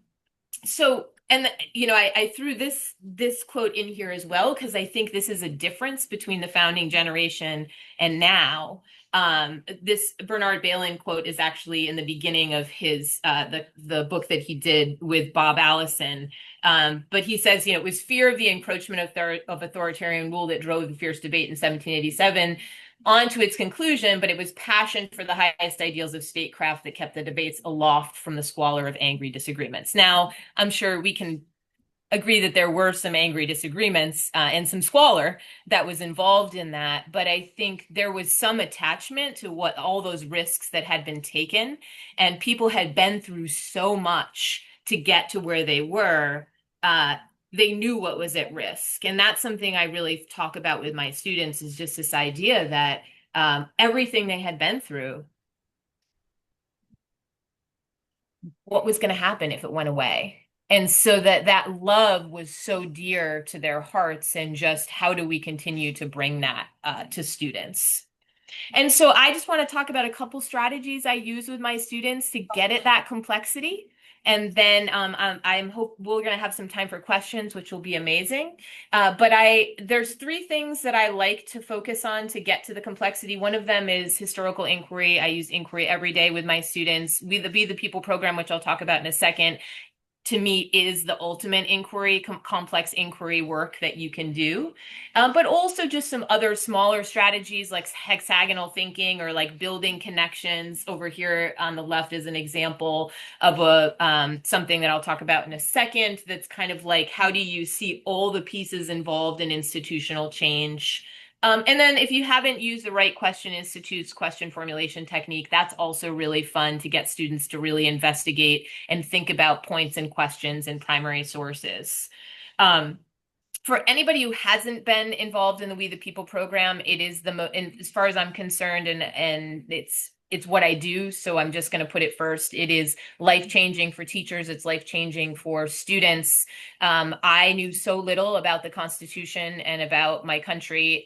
threw this quote in here as well, because I think this is a difference between the founding generation and now. This Bernard Bailyn quote is actually in the beginning of his the book that he did with Bob Allison. But he says, it was fear of the encroachment of authoritarian rule that drove the fierce debate in 1787. on to its conclusion, but it was passion for the highest ideals of statecraft that kept the debates aloft from the squalor of angry disagreements. Now, I'm sure we can agree that there were some angry disagreements and some squalor that was involved in that, but I think there was some attachment to what all those risks that had been taken, and people had been through so much to get to where they were. They knew what was at risk, and that's something I really talk about with my students, is just this idea that everything they had been through, what was going to happen if it went away? And so that love was so dear to their hearts, and just how do we continue to bring that to students? And so I just want to talk about a couple strategies I use with my students to get at that complexity. And then I'm hope we're going to have some time for questions, which will be amazing. But there's three things that I like to focus on to get to the complexity. One of them is historical inquiry. I use inquiry every day with my students. Be the People program, which I'll talk about in a second, to me is the ultimate inquiry, complex inquiry work that you can do. But also just some other smaller strategies like hexagonal thinking, or like building connections. Over here on the left is an example of something that I'll talk about in a second, that's kind of like, how do you see all the pieces involved in institutional change? And then if you haven't used the Right Question Institute's question formulation technique, that's also really fun to get students to really investigate and think about points and questions in primary sources. For anybody who hasn't been involved in the We the People program, it is as far as I'm concerned, and it's what I do, so I'm just going to put it first. It is life-changing for teachers. It's life-changing for students. I knew so little about the Constitution and about my country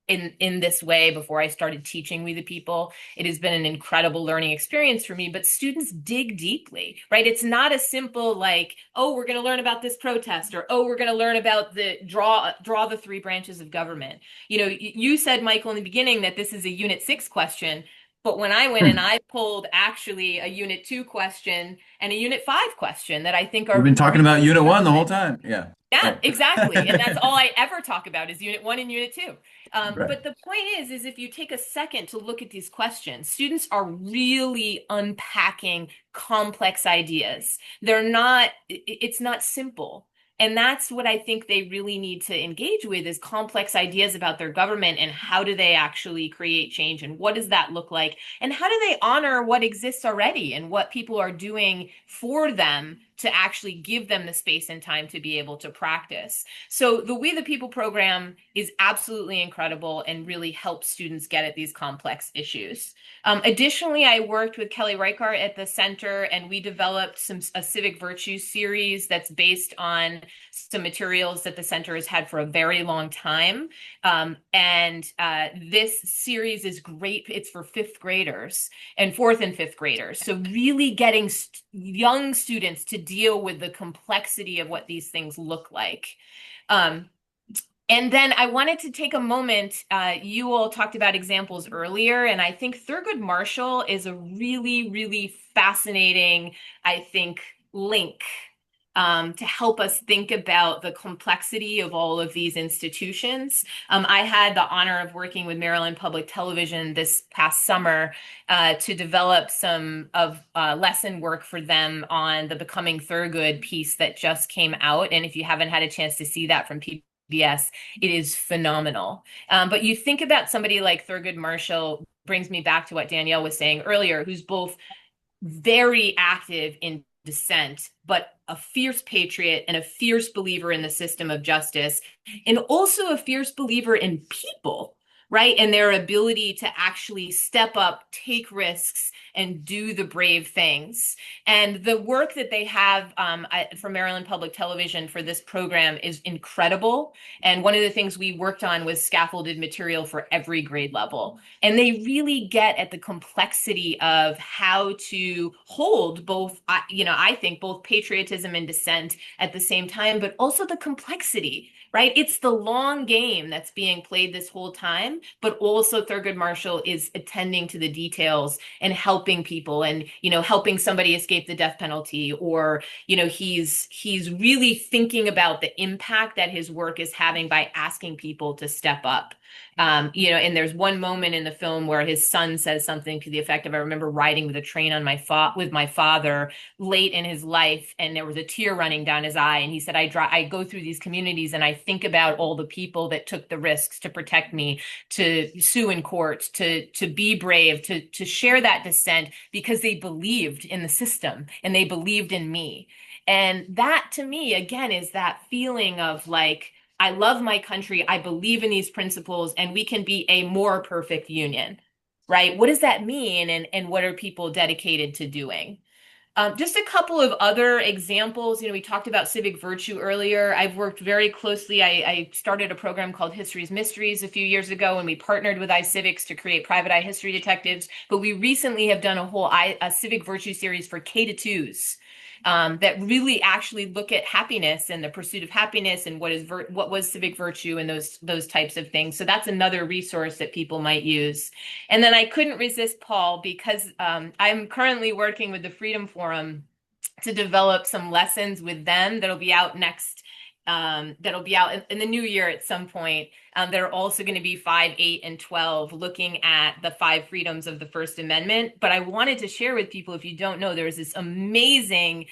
in this way before I started teaching We the People. It has been an incredible learning experience for me, but students dig deeply, right? It's not a simple like, oh, we're going to learn about this protest, or oh, we're going to learn about the draw the three branches of government. You know, you said, Michael, in the beginning that this is a Unit 6 question. But when I went and I pulled actually a Unit 2 question and a Unit 5 question that I think are— We've been talking about Unit 1 the whole time. Yeah. Yeah, Right. exactly. And that's all I ever talk about is Unit 1 and Unit 2. Right. But the point is if you take a second to look at these questions, students are really unpacking complex ideas. It's not simple. And that's what I think they really need to engage with, is complex ideas about their government, and how do they actually create change, and what does that look like, and how do they honor what exists already and what people are doing for them to actually give them the space and time to be able to practice. So the We the People program is absolutely incredible and really helps students get at these complex issues. Additionally, I worked with Kelly Reichardt at the center, and we developed a civic virtues series that's based on some materials that the center has had for a very long time. This series is great. It's for fifth graders and fourth and fifth graders. So really getting young students to deal with the complexity of what these things look like. And then I wanted to take a moment, you all talked about examples earlier, and I think Thurgood Marshall is a really, really fascinating, I think, link to help us think about the complexity of all of these institutions. I had the honor of working with Maryland Public Television this past summer to develop some of lesson work for them on the Becoming Thurgood piece that just came out. And if you haven't had a chance to see that from PBS, it is phenomenal. But you think about somebody like Thurgood Marshall, brings me back to what Danielle was saying earlier, who's both very active in dissent, but a fierce patriot and a fierce believer in the system of justice, and also a fierce believer in people, right? And their ability to actually step up, take risks, and do the brave things. And the work that they have for Maryland Public Television for this program is incredible. And one of the things we worked on was scaffolded material for every grade level. And they really get at the complexity of how to hold both, I think both patriotism and dissent at the same time, but also the complexity, right? It's the long game that's being played this whole time. done, but also Thurgood Marshall is attending to the details and helping people and, helping somebody escape the death penalty, or, he's really thinking about the impact that his work is having by asking people to step up. And there's one moment in the film where his son says something to the effect of, "I remember riding with a train on with my father late in his life, and there was a tear running down his eye. And he said, I go through these communities and I think about all the people that took the risks to protect me, to sue in court, to be brave, to share that dissent because they believed in the system and they believed in me." And that to me, again, is that feeling of like, I love my country, I believe in these principles, and we can be a more perfect union, right? What does that mean? And what are people dedicated to doing? Just a couple of other examples. We talked about civic virtue earlier. I've worked very closely. I started a program called History's Mysteries a few years ago, and we partnered with iCivics to create private eye history detectives. But we recently have done a civic virtue series for K-2s. That really actually look at happiness and the pursuit of happiness and what was civic virtue and those types of things. So that's another resource that people might use. And then I couldn't resist, Paul, because I'm currently working with the Freedom Forum to develop some lessons with them that'll be out that'll be out in the new year at some point. That are also going to be 5, 8, and 12, looking at the 5 freedoms of the First Amendment. But I wanted to share with people, if you don't know, there's this amazing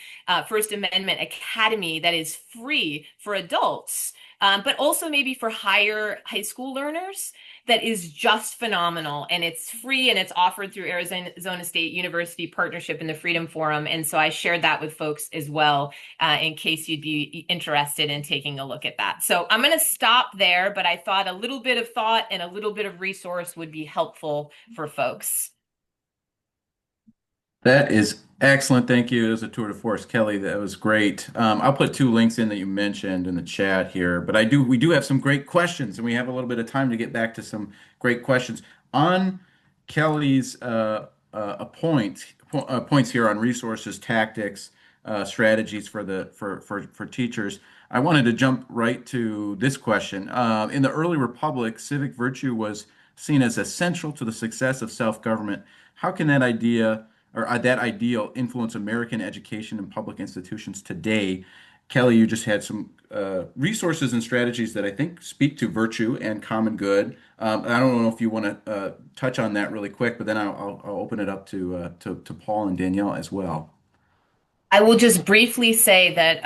First Amendment Academy that is free for adults, but also maybe for high school learners, that is just phenomenal. And it's free, and it's offered through Arizona State University partnership in the Freedom Forum. And so I shared that with folks as well, in case you'd be interested in taking a look at that. So I'm going to stop there, but I thought a little bit of thought and a little bit of resource would be helpful for folks. That is excellent. Thank you. It was a tour de force, Kelly. That was great. I'll put 2 links in that you mentioned in the chat here, but we do have some great questions, and we have a little bit of time to get back to some great questions on Kelly's points here on resources, tactics, strategies for teachers. I wanted to jump right to this question. In the early republic, civic virtue was seen as essential to the success of self-government. How can that idea or that ideal influence American education and public institutions today? Kelly, you just had some resources and strategies that I think speak to virtue and common good. I don't know if you want to touch on that really quick, but then I'll open it up to Paul and Danielle as well. I will just briefly say that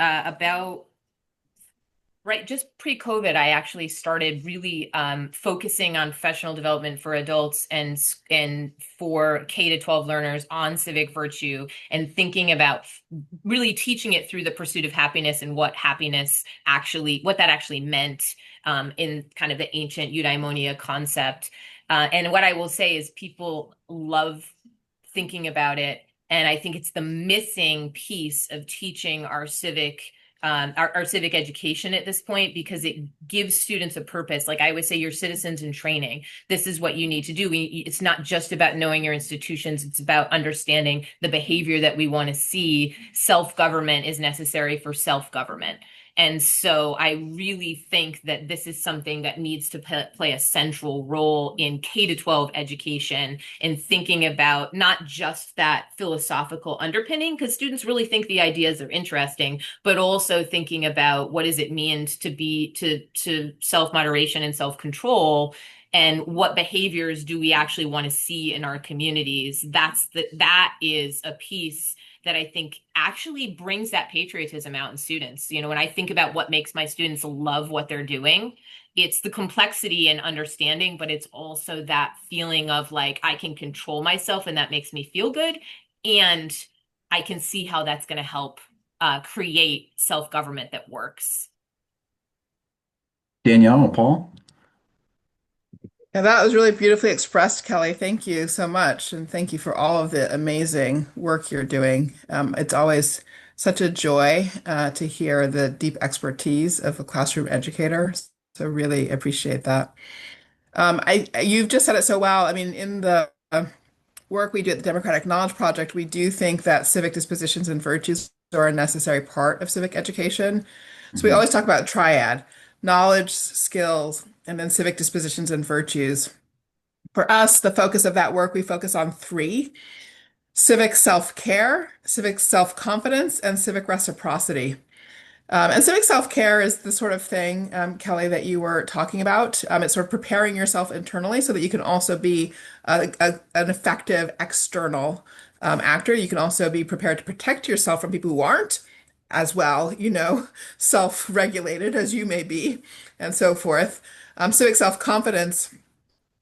just pre-COVID, I actually started really focusing on professional development for adults and for K-12 learners on civic virtue, and thinking about really teaching it through the pursuit of happiness and what that actually meant in kind of the ancient eudaimonia concept. And what I will say is people love thinking about it, and I think it's the missing piece of teaching our civic education at this point, because it gives students a purpose. Like I always say, you're citizens in training. This is what you need to do. It's not just about knowing your institutions. It's about understanding the behavior that we want to see. Self-government is necessary for self-government. And so I really think that this is something that needs to play a central role in K-12 education, in thinking about not just that philosophical underpinning, because students really think the ideas are interesting, but also thinking about what does it mean to self-moderation and self-control, and what behaviors do we actually want to see in our communities. That is a piece that I think actually brings that patriotism out in students. When I think about what makes my students love what they're doing, it's the complexity and understanding, but it's also that feeling of like, I can control myself and that makes me feel good. And I can see how that's going to help create self-government that works. Danielle or Paul? Yeah, that was really beautifully expressed, Kelly. Thank you so much. And thank you for all of the amazing work you're doing. It's always such a joy to hear the deep expertise of a classroom educator. So really appreciate that. You've just said it so well. I mean, in the work we do at the Democratic Knowledge Project, we do think that civic dispositions and virtues are a necessary part of civic education. So we always talk about triad. knowledge, skills, and then civic dispositions and virtues. For us, the focus of that work, we focus on three: civic self-care, civic self-confidence, and civic reciprocity. And civic self-care is the sort of thing, Kelly, that you were talking about. It's sort of preparing yourself internally so that you can also be an effective external actor. You can also be prepared to protect yourself from people who aren't as well, self-regulated as you may be, and so forth. Civic self-confidence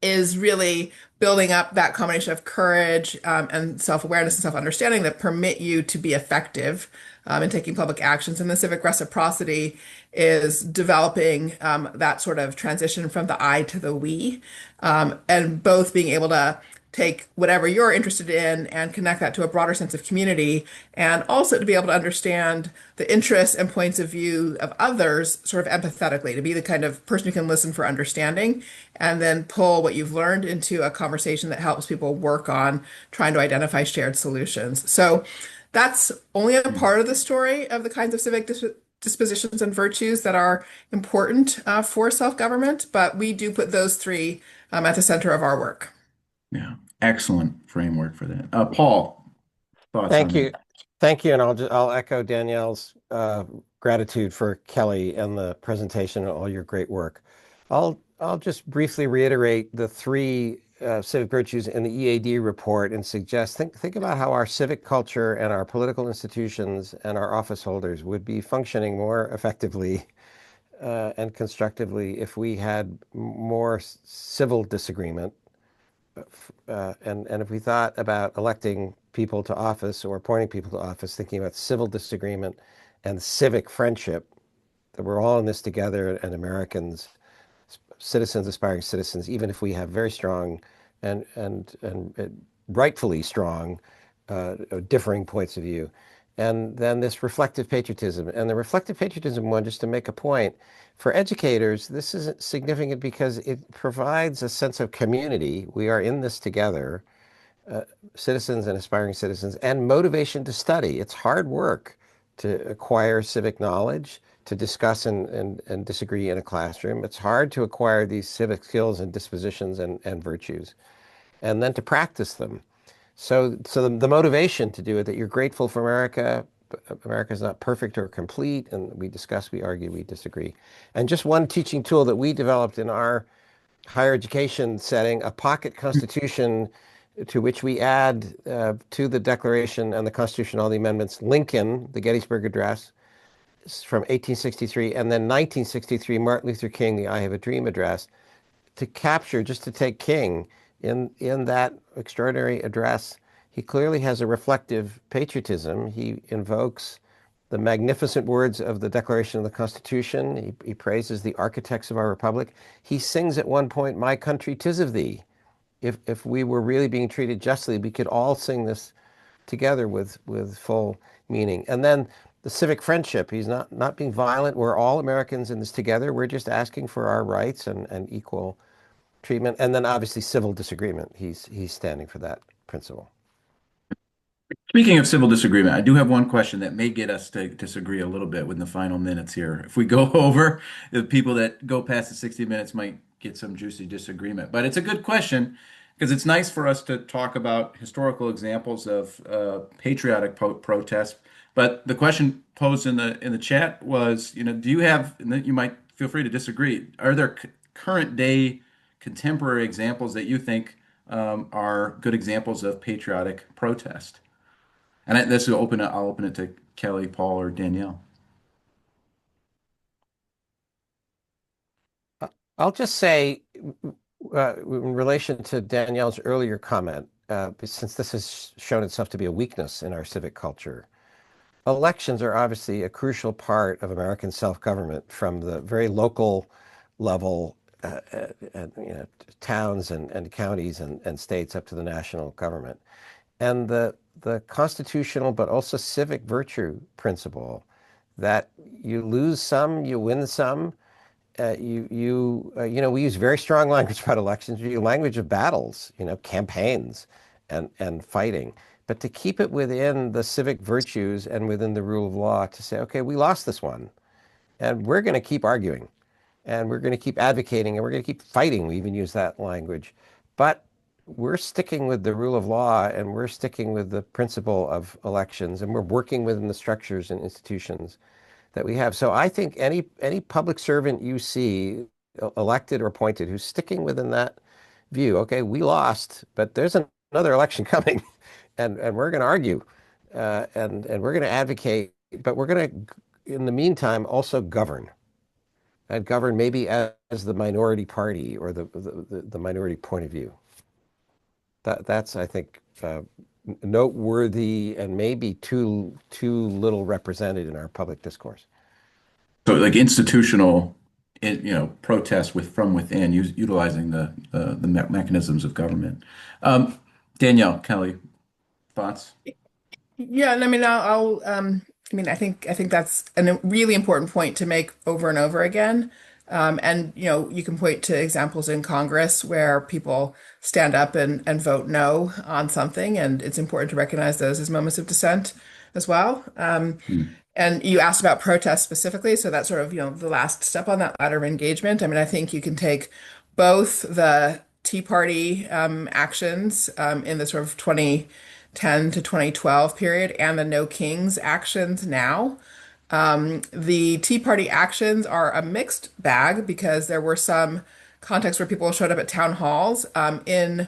is really building up that combination of courage and self-awareness and self-understanding that permit you to be effective in taking public actions. And the civic reciprocity is developing that sort of transition from the I to the we, and both being able to take whatever you're interested in and connect that to a broader sense of community, and also to be able to understand the interests and points of view of others sort of empathetically, to be the kind of person who can listen for understanding and then pull what you've learned into a conversation that helps people work on trying to identify shared solutions. So that's only a part of the story of the kinds of civic dispositions and virtues that are important for self-government, but we do put those three at the center of our work. Yeah, excellent framework for that. Paul, thoughts on Thank you. that? Thank you. And I'll echo Danielle's gratitude for Kelly and the presentation and all your great work. I'll just briefly reiterate the three civic virtues in the EAD report and suggest think about how our civic culture and our political institutions and our office holders would be functioning more effectively and constructively if we had more civil disagreement. And if we thought about electing people to office or appointing people to office, thinking about civil disagreement and civic friendship, that we're all in this together, and Americans, citizens, aspiring citizens, even if we have very strong and rightfully strong differing points of view. And then this reflective patriotism. And the reflective patriotism one, just to make a point, for educators, this is significant because it provides a sense of community. We are in this together, citizens and aspiring citizens, and motivation to study. It's hard work to acquire civic knowledge, to discuss and disagree in a classroom. It's hard to acquire these civic skills and dispositions and virtues, and then to practice them. So the motivation to do it, that you're grateful for America. America is not perfect or complete, and we discuss, we argue, we disagree. And just one teaching tool that we developed in our higher education setting, a pocket constitution to which we add to the Declaration and the Constitution, all the amendments, Lincoln, the Gettysburg Address from 1863, and then 1963, Martin Luther King, the I Have a Dream address, to capture, just to take King, in that extraordinary address, he clearly has a reflective patriotism. He invokes the magnificent words of the Declaration of the Constitution. He praises the architects of our republic. He sings at one point, "My country, 'tis of thee." If we were really being treated justly, we could all sing this together with full meaning. And then the civic friendship. He's not being violent. We're all Americans in this together. We're just asking for our rights and equal treatment. And then obviously civil disagreement. He's standing for that principle. Speaking of civil disagreement, I do have one question that may get us to disagree a little bit within the final minutes here. If we go over, the people that go past the 60 minutes might get some juicy disagreement. But it's a good question because it's nice for us to talk about historical examples of patriotic protest. But the question posed in the chat was, do you have, and then you might feel free to disagree, are there current day contemporary examples that you think are good examples of patriotic protest? And this will I'll open it to Kelly, Paul, or Danielle. I'll just say, in relation to Danielle's earlier comment, since this has shown itself to be a weakness in our civic culture, elections are obviously a crucial part of American self-government, from the very local level, towns and counties and states, up to the national government. And the constitutional but also civic virtue principle that you lose some, you win some. We use very strong language about elections. We use language of battles, campaigns and fighting. But to keep it within the civic virtues and within the rule of law, to say, okay, we lost this one, and we're going to keep arguing. and we're going to keep advocating, and we're going to keep fighting. We even use that language. But we're sticking with the rule of law, and we're sticking with the principle of elections, and we're working within the structures and institutions that we have. So I think any public servant you see, elected or appointed, who's sticking within that view, okay, we lost, but there's another election coming, and we're going to argue, and we're going to advocate, but we're going to, in the meantime, also govern, and govern maybe as the minority party or the minority point of view. That's, I think, noteworthy and maybe too little represented in our public discourse. So like institutional, protest from within, utilizing the mechanisms of government. Danielle, Kelly, thoughts? Yeah, and I mean, I think that's a really important point to make over and over again. And you can point to examples in Congress where people stand up and vote no on something, and it's important to recognize those as moments of dissent as well. Hmm. And you asked about protests specifically, so that's sort of, the last step on that ladder of engagement. I mean, I think you can take both the Tea Party actions in the sort of 2010 to 2012 period and the No Kings actions now. The Tea Party actions are a mixed bag because there were some contexts where people showed up at town halls in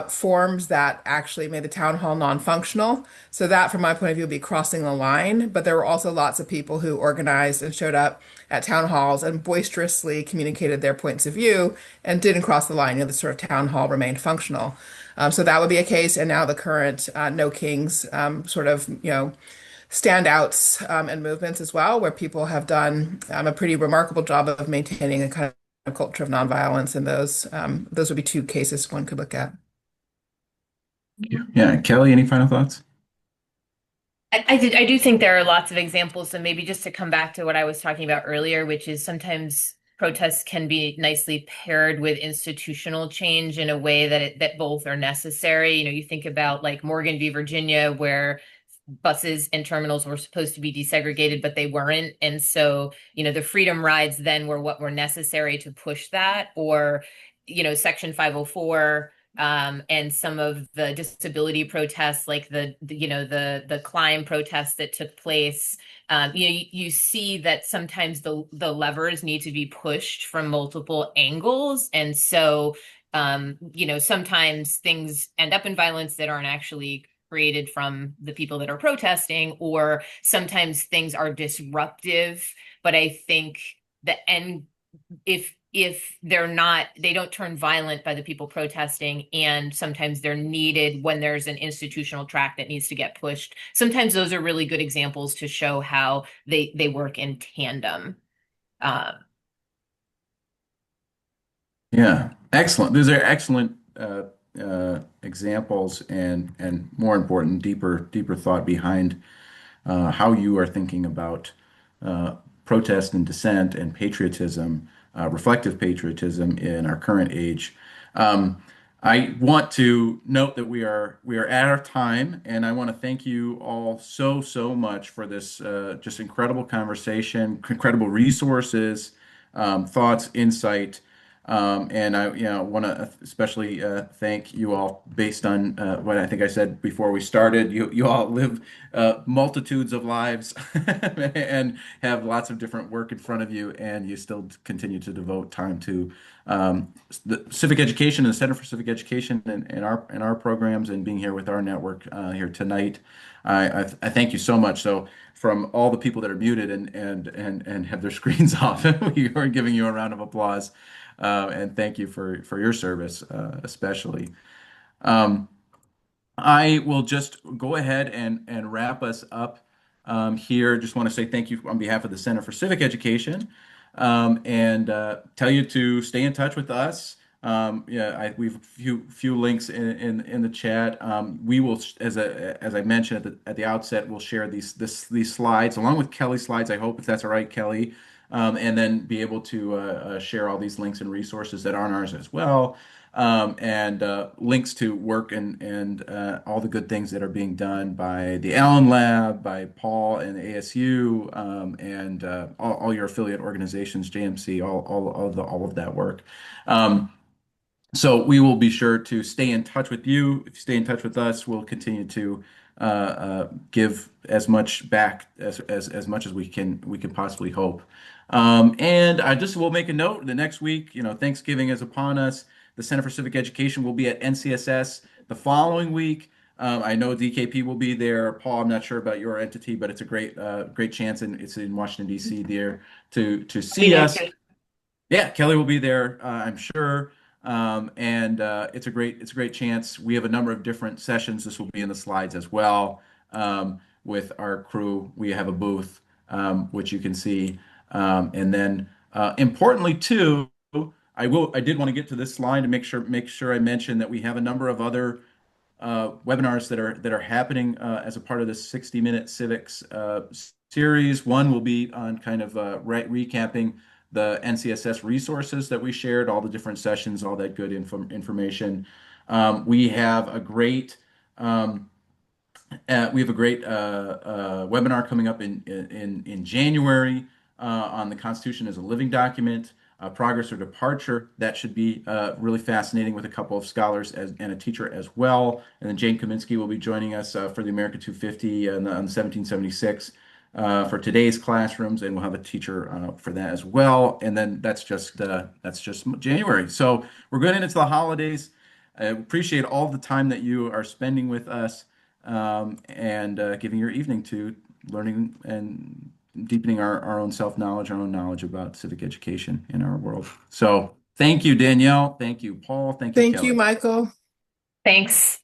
forms that actually made the town hall non-functional. So that, from my point of view, would be crossing the line. But there were also lots of people who organized and showed up at town halls and boisterously communicated their points of view and didn't cross the line. The sort of town hall remained functional. So that would be a case. And now the current No Kings sort of, standouts and movements as well, where people have done a pretty remarkable job of maintaining a kind of culture of nonviolence, and those would be two cases one could look at. Yeah, Kelly, any final thoughts? I do think there are lots of examples. So maybe just to come back to what I was talking about earlier, which is sometimes protests can be nicely paired with institutional change in a way that both are necessary. You think about like Morgan v. Virginia, where buses and terminals were supposed to be desegregated, but they weren't. And so, the freedom rides then were what were necessary to push that, or, Section 504, and some of the disability protests, like the climb protests that took place. You see that sometimes the levers need to be pushed from multiple angles. And so, sometimes things end up in violence that aren't actually created from the people that are protesting, or sometimes things are disruptive. But I think the end, if they don't turn violent by the people protesting, and sometimes they're needed when there's an institutional track that needs to get pushed. Sometimes those are really good examples to show how they work in tandem. Yeah, excellent. Those are excellent examples, and more important, deeper thought behind how you are thinking about protest and dissent and patriotism, reflective patriotism in our current age. Um, I want to note that we are at our time, and I want to thank you all so much for this just incredible conversation, incredible resources, thoughts, insight. And I, want to especially thank you all based on what I think I said before we started. You all live multitudes of lives and have lots of different work in front of you, and you still continue to devote time to the civic education and the Center for Civic Education and our programs, and being here with our network here tonight. I thank you so much. So from all the people that are muted and have their screens off, we are giving you a round of applause. And thank you for your service, especially. Um, I will just go ahead and wrap us up here. Just want to say thank you on behalf of the Center for Civic Education, and tell you to stay in touch with us. Yeah, we've few links in the chat. We will, as I mentioned at the outset, we'll share these slides along with Kelly's slides. I hope, if that's all right, Kelly. and then be able to share all these links and resources that aren't ours as well, and links to work and all the good things that are being done by the Allen Lab, by Paul and ASU, and all your affiliate organizations, JMC, all of that work. So we will be sure to stay in touch with you. If you stay in touch with us, we'll continue to give as much back as much as we can possibly hope. And I just will make a note. The next week, Thanksgiving is upon us. The Center for Civic Education will be at NCSS the following week. I know DKP will be there. Paul, I'm not sure about your entity, but it's a great chance, and it's in Washington D.C. there to see us. Yeah, Kelly will be there, I'm sure. And it's a great chance. We have a number of different sessions. This will be in the slides as well. With our crew, we have a booth, which you can see. And then, importantly too, I did want to get to this slide and make sure I mention that we have a number of other webinars that are happening as a part of this 60-minute civics series. One will be on kind of recapping the NCSS resources that we shared, all the different sessions, all that good information. We have a great webinar coming up in January on the Constitution as a living document, progress or departure. That should be really fascinating with a couple of scholars and a teacher as well. And then Jane Kaminsky will be joining us for the America 250 on the 1776 for today's classrooms, and we'll have a teacher for that as well. And then that's just January. So we're going into the holidays. I appreciate all the time that you are spending with us, and giving your evening to learning and deepening our own self-knowledge, our own knowledge about civic education in our world. So thank you, Danielle. Thank you, Paul. Thank you, Thank Kelly. you, Michael. Thanks.